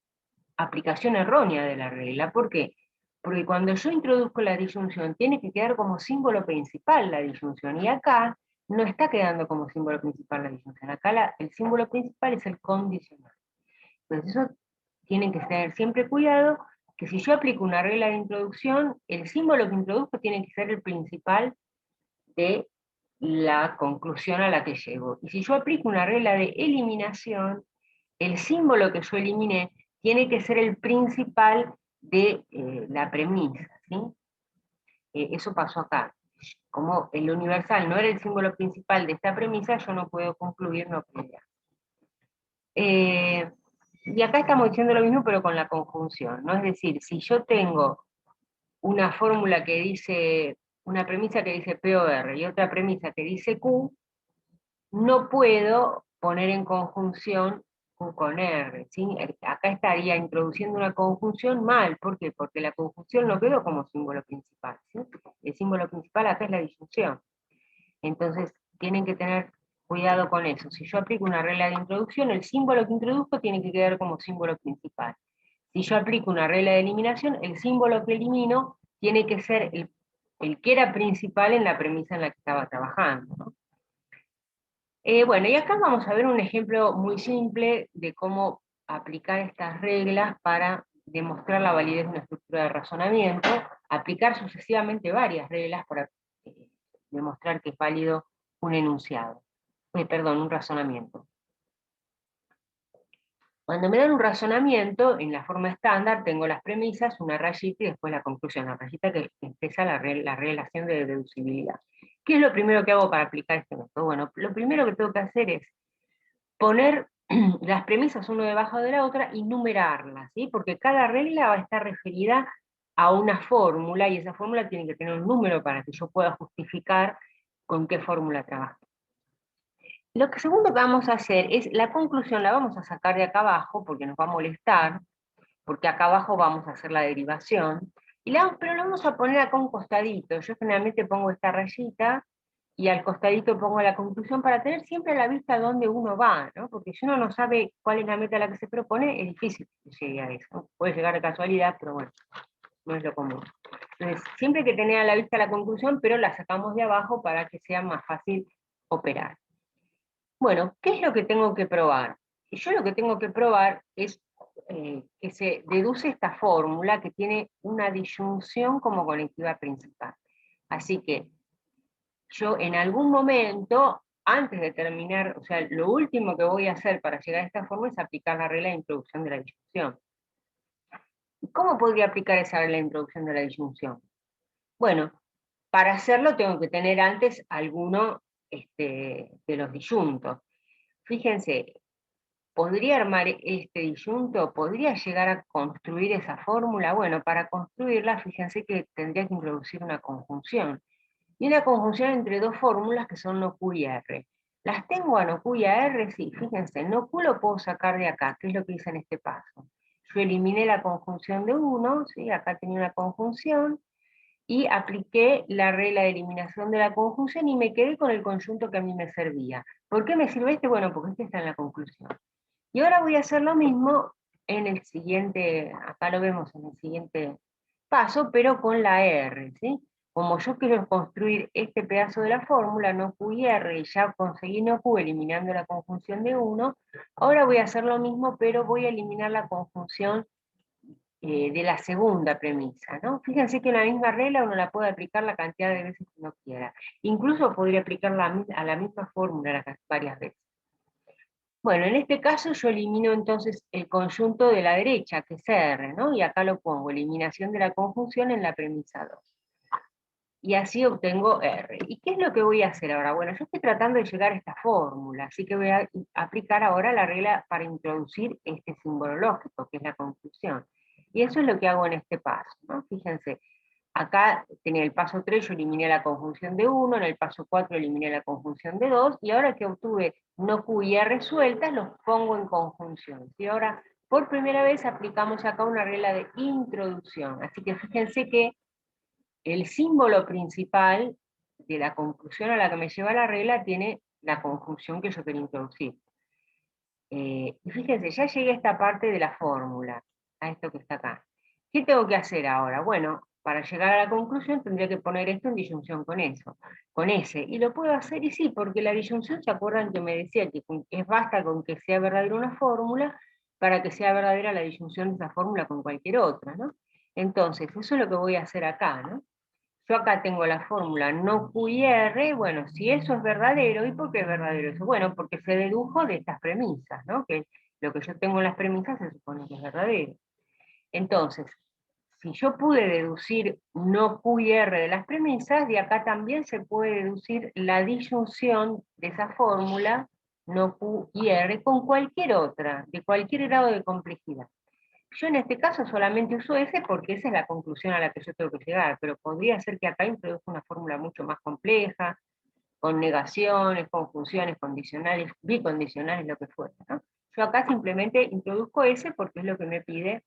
aplicación errónea de la regla. ¿Por qué? Porque cuando yo introduzco la disyunción, tiene que quedar como símbolo principal la disyunción, y acá no está quedando como símbolo principal la disyunción. Acá el símbolo principal es el condicional. Entonces eso tienen que tener siempre cuidado, que si yo aplico una regla de introducción, el símbolo que introduzco tiene que ser el principal de la conclusión a la que llego. Y si yo aplico una regla de eliminación, el símbolo que yo eliminé tiene que ser el principal de la premisa, ¿sí? Eso pasó acá. Como el universal no era el símbolo principal de esta premisa, yo no puedo concluir, no operar. Y acá estamos diciendo lo mismo, pero con la conjunción, ¿no? Es decir, si yo tengo una fórmula que dice, una premisa que dice POR y otra premisa que dice Q, no puedo poner en conjunción Q con R, ¿sí? Acá estaría introduciendo una conjunción mal, ¿por qué? Porque la conjunción no quedó como símbolo principal, ¿sí? El símbolo principal acá es la disyunción. Entonces, tienen que tener cuidado con eso. Si yo aplico una regla de introducción, el símbolo que introduzco tiene que quedar como símbolo principal. Si yo aplico una regla de eliminación, el símbolo que elimino tiene que ser el que era principal en la premisa en la que estaba trabajando, ¿no? Bueno, y acá vamos a ver un ejemplo muy simple de cómo aplicar estas reglas para demostrar la validez de una estructura de razonamiento, aplicar sucesivamente varias reglas para demostrar que es válido un enunciado, perdón, un razonamiento. Cuando me dan un razonamiento, en la forma estándar tengo las premisas, una rayita y después la conclusión, la rayita que expresa la relación de deducibilidad. ¿Qué es lo primero que hago para aplicar este método? Bueno, lo primero que tengo que hacer es poner las premisas una debajo de la otra y numerarlas, ¿sí? Porque cada regla va a estar referida a una fórmula, y esa fórmula tiene que tener un número para que yo pueda justificar con qué fórmula trabajo. Lo que segundo que vamos a hacer es, la conclusión la vamos a sacar de acá abajo, porque nos va a molestar, porque acá abajo vamos a hacer la derivación, pero la vamos a poner acá un costadito. Yo generalmente pongo esta rayita, y al costadito pongo la conclusión para tener siempre a la vista dónde uno va, ¿no? Porque si uno no sabe cuál es la meta a la que se propone, es difícil que llegue a eso, ¿no? Puede llegar de casualidad, pero bueno, no es lo común. Entonces, siempre hay que tener a la vista la conclusión, pero la sacamos de abajo para que sea más fácil operar. Bueno, ¿qué es lo que tengo que probar? Yo lo que tengo que probar es que se deduce esta fórmula que tiene una disyunción como colectiva principal. Así que yo en algún momento, antes de terminar, o sea, lo último que voy a hacer para llegar a esta fórmula es aplicar la regla de introducción de la disyunción. ¿Y cómo podría aplicar esa regla de introducción de la disyunción? Bueno, para hacerlo tengo que tener antes alguno de los disyuntos. Fíjense, ¿podría armar este disyunto? ¿Podría llegar a construir esa fórmula? Bueno, para construirla, fíjense que tendría que introducir una conjunción. Y una conjunción entre dos fórmulas que son no Q y R. ¿Las tengo a no Q y a R? Sí, fíjense, no Q lo puedo sacar de acá, que es lo que hice en este paso. Yo eliminé la conjunción de 1, ¿sí? Acá tenía una conjunción, y apliqué la regla de eliminación de la conjunción y me quedé con el conjunto que a mí me servía. ¿Por qué me sirve este? Bueno, porque este está en la conclusión. Y ahora voy a hacer lo mismo en el siguiente, acá lo vemos en el siguiente paso, pero con la R, ¿sí? Como yo quiero construir este pedazo de la fórmula, no Q y R, y ya conseguí no Q eliminando la conjunción de 1, ahora voy a hacer lo mismo, pero voy a eliminar la conjunción de la segunda premisa, ¿no? Fíjense que la misma regla uno la puede aplicar la cantidad de veces que uno quiera. Incluso podría aplicarla a la misma fórmula varias veces. Bueno, en este caso yo elimino entonces el conjunto de la derecha, que es R, ¿no? Y acá lo pongo, eliminación de la conjunción en la premisa 2. Y así obtengo R. ¿Y qué es lo que voy a hacer ahora? Bueno, yo estoy tratando de llegar a esta fórmula, así que voy a aplicar ahora la regla para introducir este símbolo lógico, que es la conclusión. Y eso es lo que hago en este paso, ¿no? Fíjense, acá tenía el paso 3, yo eliminé la conjunción de 1, en el paso 4 eliminé la conjunción de 2, y ahora que obtuve no Q y R sueltas, los pongo en conjunción. Y ahora, por primera vez, aplicamos acá una regla de introducción. Así que fíjense que el símbolo principal de la conclusión a la que me lleva la regla tiene la conjunción que yo quería introducir. Y fíjense, ya llegué a esta parte de la fórmula, a esto que está acá. ¿Qué tengo que hacer ahora? Bueno, para llegar a la conclusión tendría que poner esto en disyunción con eso, con ese. Y lo puedo hacer, y sí, porque la disyunción, ¿se acuerdan que me decía que es basta con que sea verdadera una fórmula para que sea verdadera la disyunción de esa fórmula con cualquier otra, ¿no? Entonces, eso es lo que voy a hacer acá, ¿no? Yo acá tengo la fórmula no Q y R, bueno, si eso es verdadero, ¿y por qué es verdadero eso? Bueno, porque se dedujo de estas premisas, ¿no? Que lo que yo tengo en las premisas se supone que es verdadero. Entonces, si yo pude deducir no Q y R de las premisas, de acá también se puede deducir la disyunción de esa fórmula, no Q y R, con cualquier otra, de cualquier grado de complejidad. Yo en este caso solamente uso ese porque esa es la conclusión a la que yo tengo que llegar, pero podría ser que acá introduzca una fórmula mucho más compleja, con negaciones, conjunciones, condicionales, bicondicionales, lo que fuera, ¿no? Yo acá simplemente introduzco ese porque es lo que me pide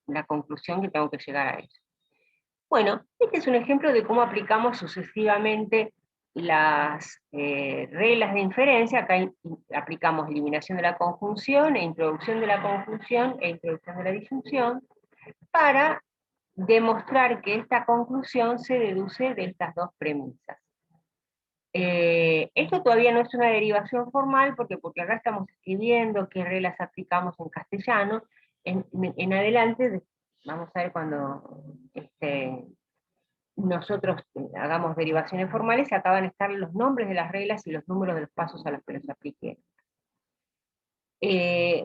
la conclusión que tengo que llegar a eso. Bueno, este es un ejemplo de cómo aplicamos sucesivamente las reglas de inferencia. Acá aplicamos eliminación de la conjunción, e introducción de la conjunción, e introducción de la disyunción, para demostrar que esta conclusión se deduce de estas dos premisas. Esto todavía no es una derivación formal, porque acá estamos escribiendo qué reglas aplicamos en castellano. En adelante, vamos a ver cuando nosotros hagamos derivaciones formales, acá van a estar los nombres de las reglas y los números de los pasos a los que los apliqué.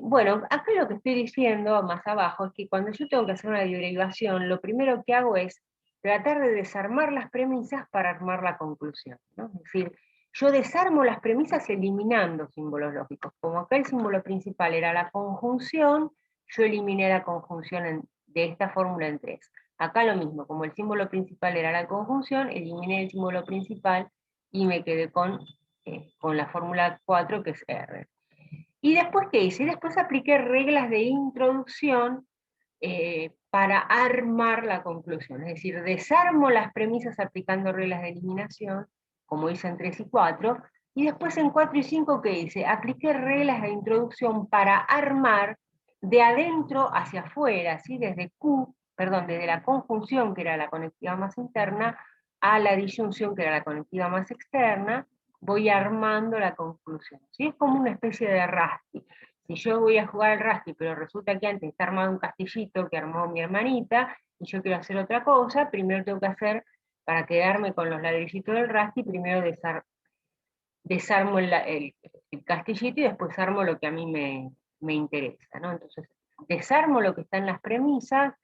Bueno, acá lo que estoy diciendo más abajo es que cuando yo tengo que hacer una derivación, lo primero que hago es tratar de desarmar las premisas para armar la conclusión, ¿no? Es decir, yo desarmo las premisas eliminando símbolos lógicos. Como acá el símbolo principal era la conjunción, yo eliminé la conjunción de esta fórmula en 3. Acá lo mismo, como el símbolo principal era la conjunción, eliminé el símbolo principal y me quedé con la fórmula 4, que es R. ¿Y después qué hice? Después apliqué reglas de introducción para armar la conclusión. Es decir, desarmo las premisas aplicando reglas de eliminación, como hice en 3 y 4, y después en 4 y 5, ¿qué hice? Apliqué reglas de introducción para armar de adentro hacia afuera, ¿sí? Desde la conjunción, que era la conectiva más interna, a la disyunción, que era la conectiva más externa, voy armando la conclusión. ¿Sí? Es como una especie de raspi. Si yo voy a jugar al raspi, pero resulta que antes está armado un castillito que armó mi hermanita, y yo quiero hacer otra cosa, primero tengo que hacer, para quedarme con los ladrillitos del raspi, primero desarmo el castillito y después armo lo que a mí me interesa, ¿no? Entonces, desarmo lo que está en las premisas,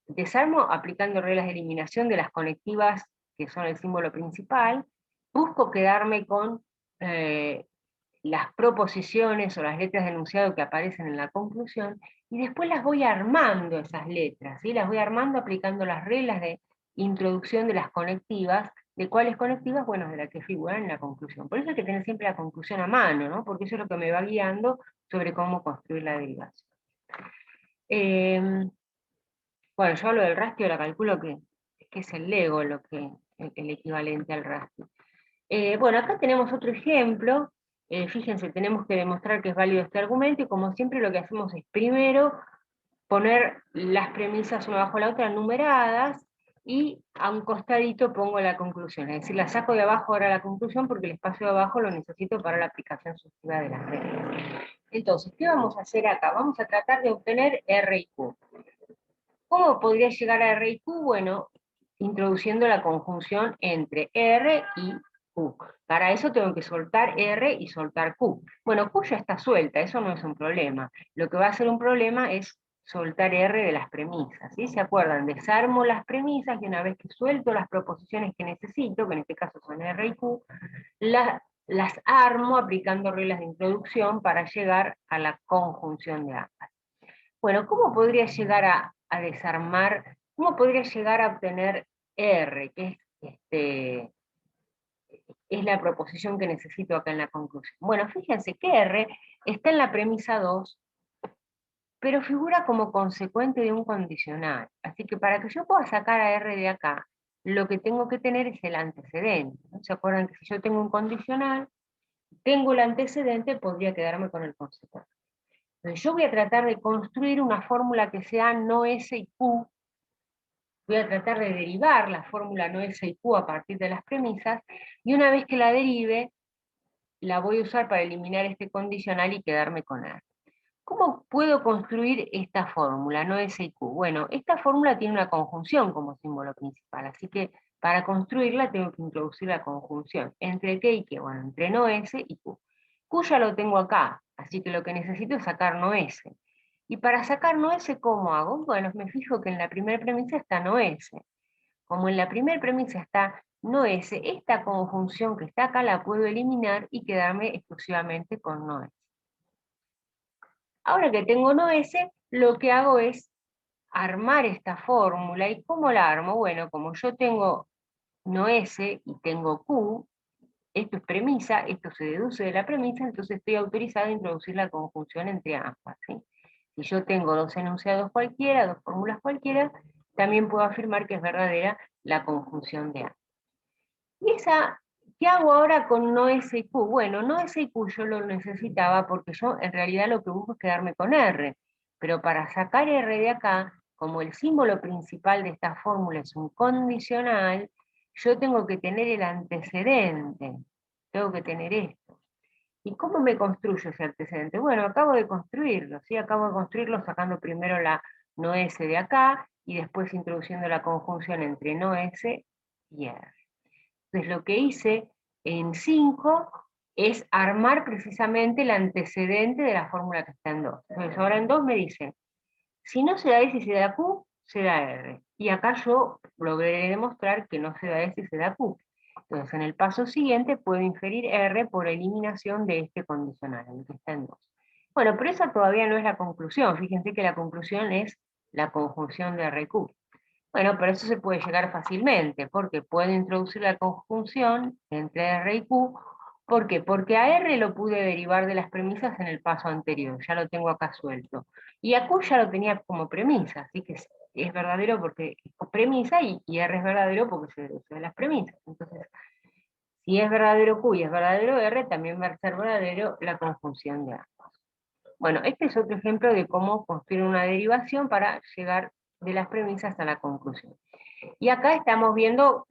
desarmo aplicando reglas de eliminación de las conectivas, que son el símbolo principal, busco quedarme con las proposiciones o las letras de enunciado que aparecen en la conclusión, y después las voy armando esas letras, ¿sí? Las voy armando aplicando las reglas de introducción de las conectivas. ¿De cuáles conectivas? Bueno, de las que figuran en la conclusión. Por eso hay que tener siempre la conclusión a mano, ¿no? Porque eso es lo que me va guiando sobre cómo construir la derivación. Bueno, yo hablo del rastio, la calculo que es el Lego el equivalente al rastio. Bueno, acá tenemos otro ejemplo. Fíjense, tenemos que demostrar que es válido este argumento, y como siempre lo que hacemos es primero poner las premisas una bajo la otra numeradas, y a un costadito pongo la conclusión, es decir, la saco de abajo ahora la conclusión porque el espacio de abajo lo necesito para la aplicación sucesiva de las reglas. Entonces, ¿qué vamos a hacer acá? Vamos a tratar de obtener R y Q. ¿Cómo podría llegar a R y Q? Bueno, introduciendo la conjunción entre R y Q. Para eso tengo que soltar R y soltar Q. Bueno, Q ya está suelta, eso no es un problema. Lo que va a ser un problema es soltar R de las premisas, ¿sí? ¿Se acuerdan? Desarmo las premisas, y una vez que suelto las proposiciones que necesito, que en este caso son R y Q, las armo aplicando reglas de introducción para llegar a la conjunción de ambas. Bueno, ¿cómo podría llegar a desarmar, cómo podría llegar a obtener R, que es la proposición que necesito acá en la conclusión? Bueno, fíjense que R está en la premisa 2, pero figura como consecuente de un condicional. Así que para que yo pueda sacar a R de acá, lo que tengo que tener es el antecedente, ¿no? ¿Se acuerdan que si yo tengo un condicional, tengo el antecedente, podría quedarme con el consecuente? Entonces yo voy a tratar de construir una fórmula que sea no S y Q. Voy a tratar de derivar la fórmula no S y Q a partir de las premisas, y una vez que la derive, la voy a usar para eliminar este condicional y quedarme con R. ¿Cómo puedo construir esta fórmula, no S y Q? Bueno, esta fórmula tiene una conjunción como símbolo principal, así que para construirla tengo que introducir la conjunción. ¿Entre qué y qué? Bueno, entre no S y Q. Q ya lo tengo acá, así que lo que necesito es sacar no S. Y para sacar no S, ¿cómo hago? Bueno, me fijo que en la primera premisa está no S. Como en la primera premisa está no S, esta conjunción que está acá la puedo eliminar y quedarme exclusivamente con no S. Ahora que tengo no S, lo que hago es armar esta fórmula. ¿Y cómo la armo? Bueno, como yo tengo no S y tengo Q, esto es premisa, esto se deduce de la premisa, entonces estoy autorizada a introducir la conjunción entre ambas, ¿sí? Si yo tengo dos enunciados cualquiera, dos fórmulas cualquiera, también puedo afirmar que es verdadera la conjunción de ambas. Y esa, ¿qué hago ahora con no S y Q? Bueno, no S y Q yo lo necesitaba porque yo en realidad lo que busco es quedarme con R, pero para sacar R de acá, como el símbolo principal de esta fórmula es un condicional, yo tengo que tener el antecedente, tengo que tener esto. ¿Y cómo me construyo ese antecedente? Bueno, acabo de construirlo, ¿sí? Acabo de construirlo sacando primero la no S de acá y después introduciendo la conjunción entre no S y R. Entonces lo que hice en 5 es armar precisamente el antecedente de la fórmula que está en 2. Entonces ahora en 2 me dice, si no se da S y se da Q, se da R. Y acá yo logré demostrar que no se da S y se da Q. Entonces en el paso siguiente puedo inferir R por eliminación de este condicional, el que está en 2. Bueno, pero esa todavía no es la conclusión. Fíjense que la conclusión es la conjunción de R y Q. Bueno, pero eso se puede llegar fácilmente, porque puedo introducir la conjunción entre R y Q. ¿Por qué? Porque a R lo pude derivar de las premisas en el paso anterior, ya lo tengo acá suelto. Y a Q ya lo tenía como premisa, así que es verdadero porque es premisa y R es verdadero porque se deduce de las premisas. Entonces, si es verdadero Q y es verdadero R, también va a ser verdadero la conjunción de ambos. Bueno, este es otro ejemplo de cómo construir una derivación para llegar de las premisas a la conclusión. Y acá estamos viendo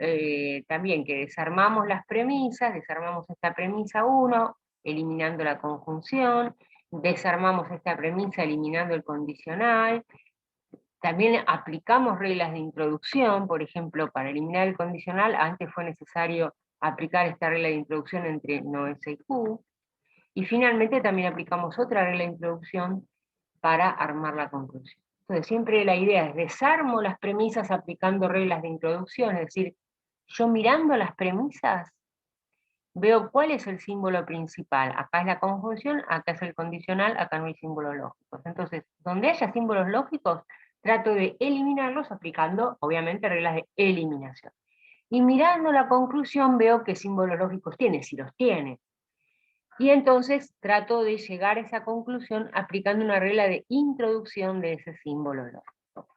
también que desarmamos las premisas, desarmamos esta premisa 1, eliminando la conjunción, desarmamos esta premisa eliminando el condicional, también aplicamos reglas de introducción, por ejemplo, para eliminar el condicional, antes fue necesario aplicar esta regla de introducción entre no S y Q, y finalmente también aplicamos otra regla de introducción para armar la conclusión. Entonces siempre la idea es desarmo las premisas aplicando reglas de introducción, es decir, yo mirando las premisas veo cuál es el símbolo principal. Acá es la conjunción, acá es el condicional, acá no hay símbolos lógicos. Entonces, donde haya símbolos lógicos, trato de eliminarlos aplicando, obviamente, reglas de eliminación. Y mirando la conclusión veo qué símbolos lógicos tiene, si los tiene. Y entonces trato de llegar a esa conclusión aplicando una regla de introducción de ese símbolo lógico.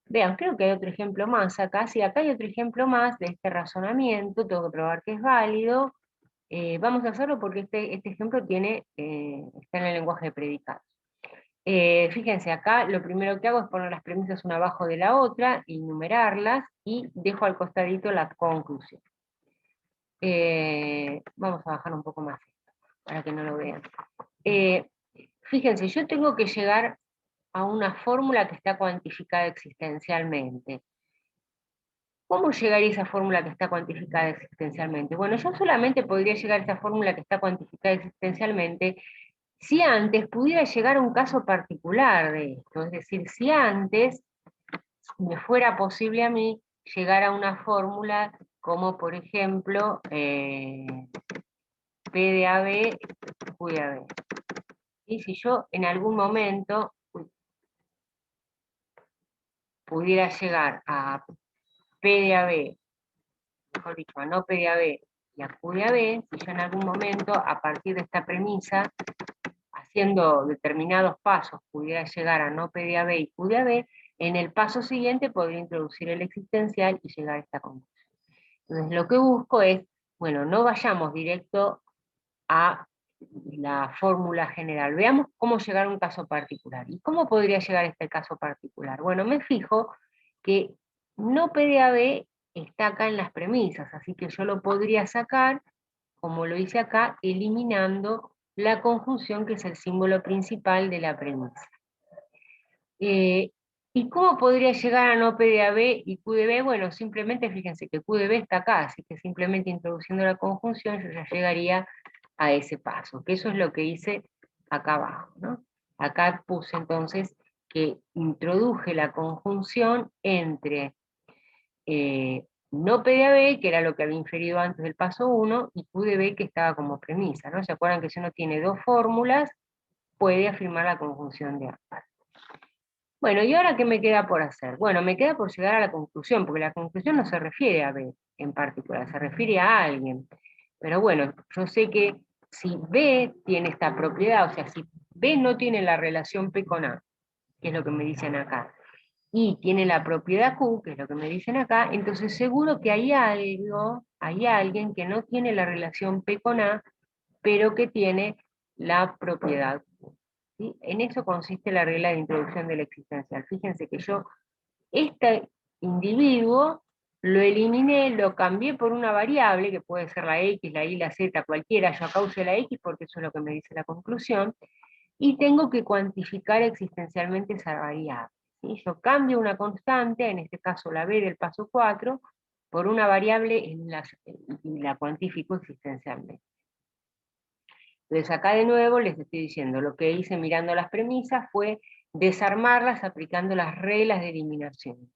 Vean, creo que hay otro ejemplo más acá. Sí, acá hay otro ejemplo más de este razonamiento, tengo que probar que es válido. Vamos a hacerlo porque este ejemplo está en el lenguaje de predicados. Fíjense, acá lo primero que hago es poner las premisas una abajo de la otra, enumerarlas, y dejo al costadito la conclusión. Vamos a bajar un poco más esto, para que no lo vean. Fíjense, yo tengo que llegar a una fórmula que está cuantificada existencialmente. ¿Cómo llegaría a esa fórmula que está cuantificada existencialmente? Bueno, yo solamente podría llegar a esa fórmula que está cuantificada existencialmente si antes pudiera llegar a un caso particular de esto, es decir, si antes me fuera posible a mí llegar a una fórmula como, por ejemplo, P de AB, Q de AB. Y si yo en algún momento pudiera llegar a P de AB, mejor dicho, a no P de AB y a Q de AB, si yo en algún momento, a partir de esta premisa, haciendo determinados pasos, pudiera llegar a no P de AB y Q de AB, en el paso siguiente podría introducir el existencial y llegar a esta conclusión. Entonces lo que busco es, bueno, no vayamos directo a la fórmula general, veamos cómo llegar a un caso particular. ¿Y cómo podría llegar a este caso particular? Bueno, me fijo que no P de AB está acá en las premisas, así que yo lo podría sacar, como lo hice acá, eliminando la conjunción, que es el símbolo principal de la premisa. ¿Y cómo podría llegar a no P de AB y Q de B? Bueno, simplemente fíjense que Q de B está acá, así que simplemente introduciendo la conjunción yo ya llegaría a ese paso, que eso es lo que hice acá abajo, ¿no? Acá puse entonces que introduje la conjunción entre no P de AB, que era lo que había inferido antes del paso 1, y Q de B, que estaba como premisa, ¿no? ¿Se acuerdan que si uno tiene dos fórmulas, puede afirmar la conjunción de ambas? Bueno, ¿y ahora qué me queda por hacer? Bueno, me queda por llegar a la conclusión, porque la conclusión no se refiere a B en particular, se refiere a alguien. Pero bueno, yo sé que si B tiene esta propiedad, o sea, si B no tiene la relación P con A, que es lo que me dicen acá, y tiene la propiedad Q, que es lo que me dicen acá, entonces seguro que hay algo, hay alguien que no tiene la relación P con A, pero que tiene la propiedad Q. ¿Sí? En eso consiste la regla de introducción del existencial. Fíjense que yo, este individuo, lo eliminé, lo cambié por una variable, que puede ser la X, la Y, la Z, cualquiera, yo acá usé la X porque eso es lo que me dice la conclusión, y tengo que cuantificar existencialmente esa variable. ¿Sí? Yo cambio una constante, en este caso la B del paso 4, por una variable y la cuantifico existencialmente. Entonces acá de nuevo les estoy diciendo, lo que hice mirando las premisas fue desarmarlas aplicando las reglas de eliminación.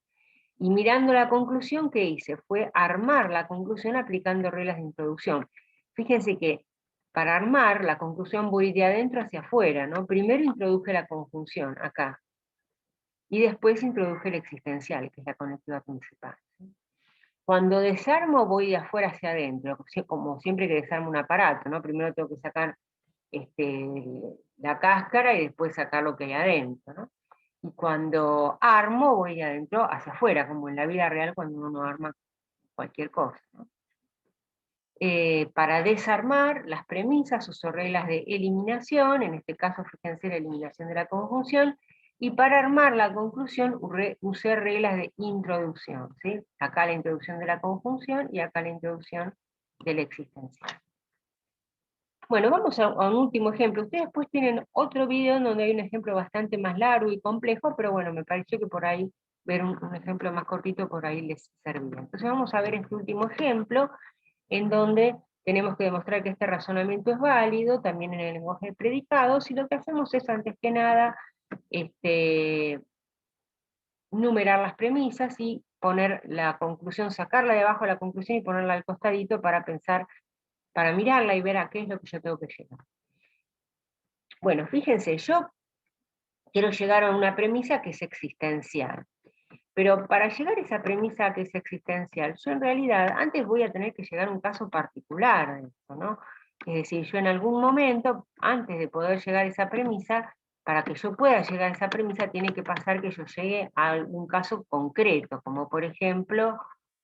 Y mirando la conclusión, ¿qué hice? Fue armar la conclusión aplicando reglas de introducción. Fíjense que para armar la conclusión voy de adentro hacia afuera, ¿no? Primero introduje la conjunción, acá, y después introduje el existencial, que es la conectiva principal. Cuando desarmo voy de afuera hacia adentro, como siempre que desarmo un aparato, ¿no? Primero tengo que sacar la cáscara y después sacar lo que hay adentro, ¿no? Y cuando armo voy de adentro hacia afuera, como en la vida real cuando uno no arma cualquier cosa, ¿no? Para desarmar las premisas uso reglas de eliminación, en este caso fíjense la eliminación de la conjunción, y para armar la conclusión usé reglas de introducción, ¿sí? Acá la introducción de la conjunción y acá la introducción de la existencial. Bueno, vamos a un último ejemplo. Ustedes después tienen otro video donde hay un ejemplo bastante más largo y complejo, pero bueno, me pareció que por ahí ver un ejemplo más cortito por ahí les servía. Entonces vamos a ver este último ejemplo, en donde tenemos que demostrar que este razonamiento es válido, también en el lenguaje de predicados, y lo que hacemos es, antes que nada, numerar las premisas y poner la conclusión, sacarla de abajo de la conclusión y ponerla al costadito para pensar, para mirarla y ver a qué es lo que yo tengo que llegar. Bueno, fíjense, yo quiero llegar a una premisa que es existencial. Pero para llegar a esa premisa que es existencial, yo en realidad antes voy a tener que llegar a un caso particular de esto, ¿no? Es decir, yo en algún momento, antes de poder llegar a esa premisa, para que yo pueda llegar a esa premisa, tiene que pasar que yo llegue a algún caso concreto, como por ejemplo,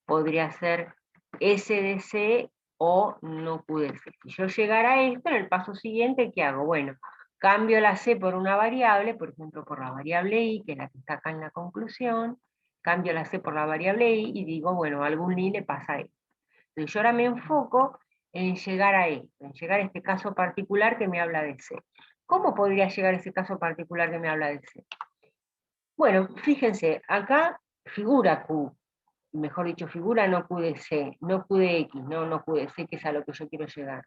podría ser S de C o no Q de C. Si yo llegara a esto, en el paso siguiente, ¿qué hago? Bueno, cambio la C por una variable, por ejemplo, por la variable I, que es la que está acá en la conclusión, cambio la C por la variable I y digo, bueno, a algún I le pasa esto. Entonces yo ahora me enfoco en llegar a esto, en llegar a este caso particular que me habla de C. ¿Cómo podría llegar a ese caso particular que me habla de C? Bueno, fíjense, acá figura Q, mejor dicho, figura no Q de C, no Q de X, no Q de C, que es a lo que yo quiero llegar.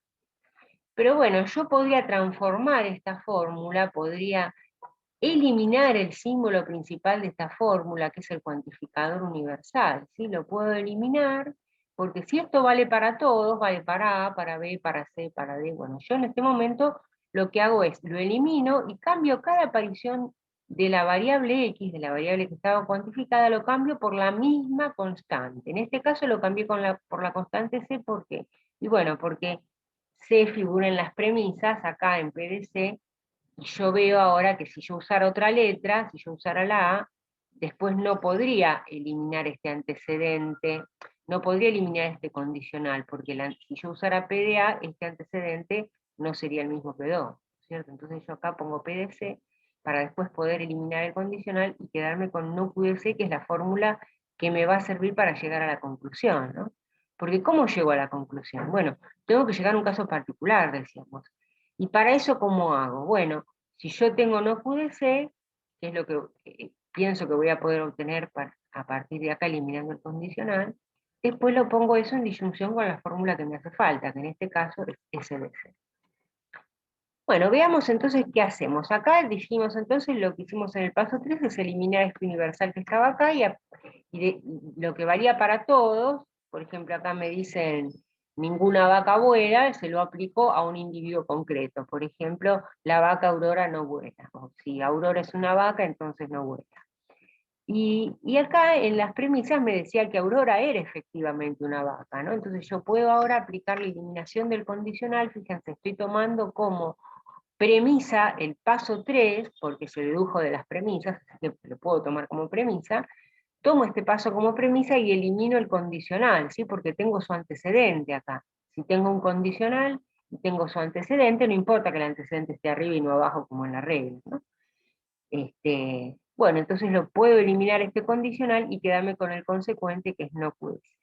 Pero bueno, yo podría transformar esta fórmula, podría eliminar el símbolo principal de esta fórmula, que es el cuantificador universal, ¿sí? Lo puedo eliminar, porque si esto vale para todos, vale para A, para B, para C, para D, bueno, yo en este momento lo que hago es, lo elimino y cambio cada aparición de la variable X, de la variable que estaba cuantificada, lo cambio por la misma constante. En este caso lo cambié por la constante C, ¿por qué? Y bueno, porque C figura en las premisas, acá en PDC, y yo veo ahora que si yo usara otra letra, si yo usara la A, después no podría eliminar este antecedente, no podría eliminar este condicional, porque si yo usara PDA, este antecedente no sería el mismo que 2, ¿cierto? Entonces yo acá pongo PDC para después poder eliminar el condicional y quedarme con no QDC, que es la fórmula que me va a servir para llegar a la conclusión, ¿no? Porque ¿cómo llego a la conclusión? Bueno, tengo que llegar a un caso particular, decíamos. ¿Y para eso cómo hago? Bueno, si yo tengo no QDC, que es lo que pienso que voy a poder obtener a partir de acá eliminando el condicional, después lo pongo eso en disyunción con la fórmula que me hace falta, que en este caso es SDC. Bueno, veamos entonces qué hacemos. Acá dijimos entonces lo que hicimos en el paso 3 es eliminar este universal que estaba acá y lo que valía para todos, por ejemplo acá me dicen ninguna vaca vuela, se lo aplicó a un individuo concreto. Por ejemplo, la vaca Aurora no vuela. O si Aurora es una vaca, entonces no vuela. Y acá en las premisas me decía que Aurora era efectivamente una vaca, ¿no? Entonces yo puedo ahora aplicar la eliminación del condicional, fíjense, estoy tomando como premisa el paso 3, porque se dedujo de las premisas, así que lo puedo tomar como premisa, tomo este paso como premisa y elimino el condicional, ¿sí? Porque tengo su antecedente acá. Si tengo un condicional y tengo su antecedente, no importa que el antecedente esté arriba y no abajo como en la regla, ¿no? Bueno, entonces lo puedo eliminar este condicional y quedarme con el consecuente que es no puede ser.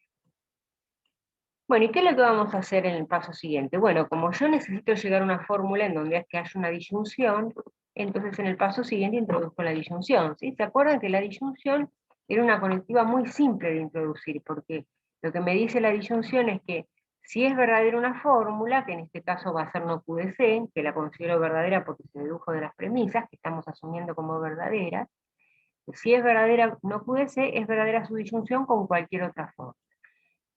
Bueno, ¿y qué es lo que vamos a hacer en el paso siguiente? Bueno, como yo necesito llegar a una fórmula en donde es que haya una disyunción, entonces en el paso siguiente introduzco la disyunción, ¿sí? ¿Se acuerdan que la disyunción era una conectiva muy simple de introducir? Porque lo que me dice la disyunción es que si es verdadera una fórmula, que en este caso va a ser no QDC, que la considero verdadera porque se dedujo de las premisas, que estamos asumiendo como verdaderas, si es verdadera no QDC, es verdadera su disyunción con cualquier otra fórmula.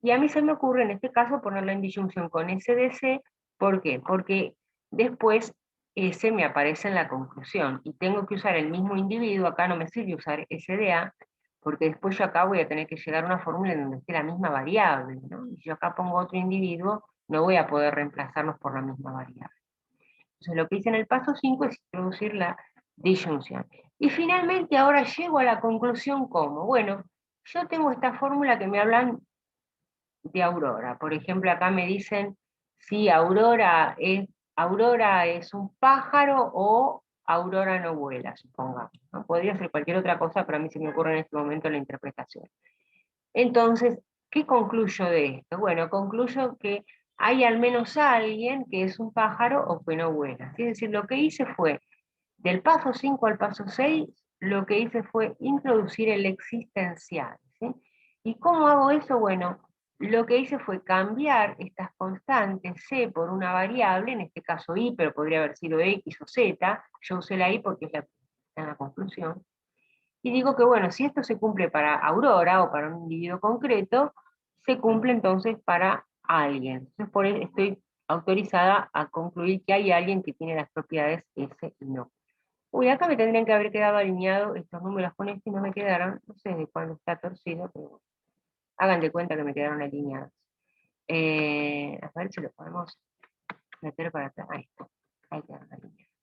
Y a mí se me ocurre en este caso ponerla en disyunción con SDC, ¿por qué? Porque después S me aparece en la conclusión, y tengo que usar el mismo individuo, acá no me sirve usar SDA, porque después yo acá voy a tener que llegar a una fórmula en donde esté la misma variable, ¿no? Y si yo acá pongo otro individuo, no voy a poder reemplazarlos por la misma variable. Entonces lo que hice en el paso 5 es introducir la disyunción. Y finalmente ahora llego a la conclusión ¿cómo? Bueno, yo tengo esta fórmula que me hablan de Aurora. Por ejemplo, acá me dicen si Aurora es un pájaro o Aurora no vuela, supongamos, ¿no? Podría ser cualquier otra cosa, pero a mí se me ocurre en este momento la interpretación. Entonces, ¿qué concluyo de esto? Bueno, concluyo que hay al menos alguien que es un pájaro o que no vuela. Es decir, lo que hice fue, del paso 5 al paso 6, lo que hice fue introducir el existencial, ¿sí? ¿Y cómo hago eso? Bueno, lo que hice fue cambiar estas constantes C por una variable, en este caso Y, pero podría haber sido X o Z, yo usé la Y porque es la que está en la conclusión, y digo que bueno, si esto se cumple para Aurora o para un individuo concreto, se cumple entonces para alguien. Entonces por eso estoy autorizada a concluir que hay alguien que tiene las propiedades S y no. Uy, acá me tendrían que haber quedado alineados estos números con este y no me quedaron, no sé de cuándo está torcido, pero hagan de cuenta que me quedaron alineados. A ver si lo podemos meter para atrás. Ahí está, ahí quedaron alineados.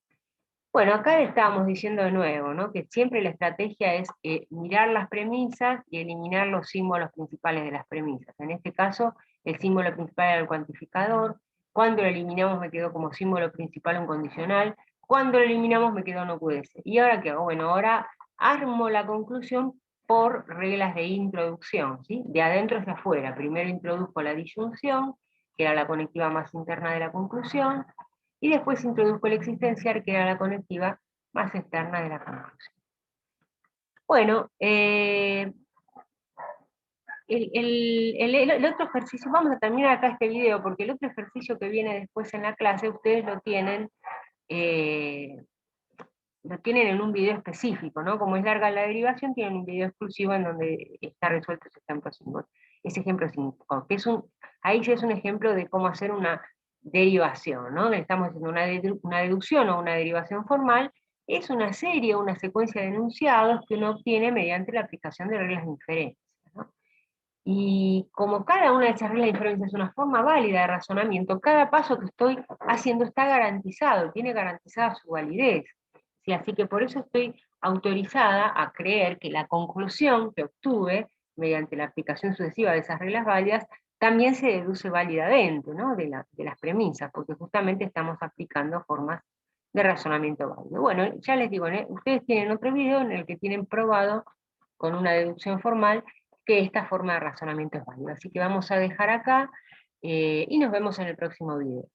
Bueno, acá estábamos diciendo de nuevo, ¿no? Que siempre la estrategia es mirar las premisas y eliminar los símbolos principales de las premisas. En este caso, el símbolo principal era el cuantificador. Cuando lo eliminamos me quedó como símbolo principal un condicional. Cuando lo eliminamos me quedó no QS. ¿Y ahora qué hago? Bueno, ahora armo la conclusión por reglas de introducción, ¿sí? De adentro hacia afuera. Primero introduzco la disyunción, que era la conectiva más interna de la conclusión, y después introduzco el existencial, que era la conectiva más externa de la conclusión. Bueno, el otro ejercicio, vamos a terminar acá este video, porque el otro ejercicio que viene después en la clase, ustedes lo tienen en un video específico, ¿no? Como es larga la derivación, tienen un video exclusivo en donde está resuelto ese ejemplo 5, que ahí sí es un ejemplo de cómo hacer una derivación, ¿no? Estamos haciendo una deducción o una derivación formal, es una serie, una secuencia de enunciados que uno obtiene mediante la aplicación de reglas de inferencia, ¿no? Y como cada una de esas reglas de inferencia es una forma válida de razonamiento, cada paso que estoy haciendo está garantizado, tiene garantizada su validez. ¿Sí? Así que por eso estoy autorizada a creer que la conclusión que obtuve mediante la aplicación sucesiva de esas reglas válidas también se deduce válidamente, ¿no? de las premisas, porque justamente estamos aplicando formas de razonamiento válido. Bueno, ya les digo, ¿eh? Ustedes tienen otro video en el que tienen probado con una deducción formal que esta forma de razonamiento es válida. Así que vamos a dejar acá y nos vemos en el próximo video.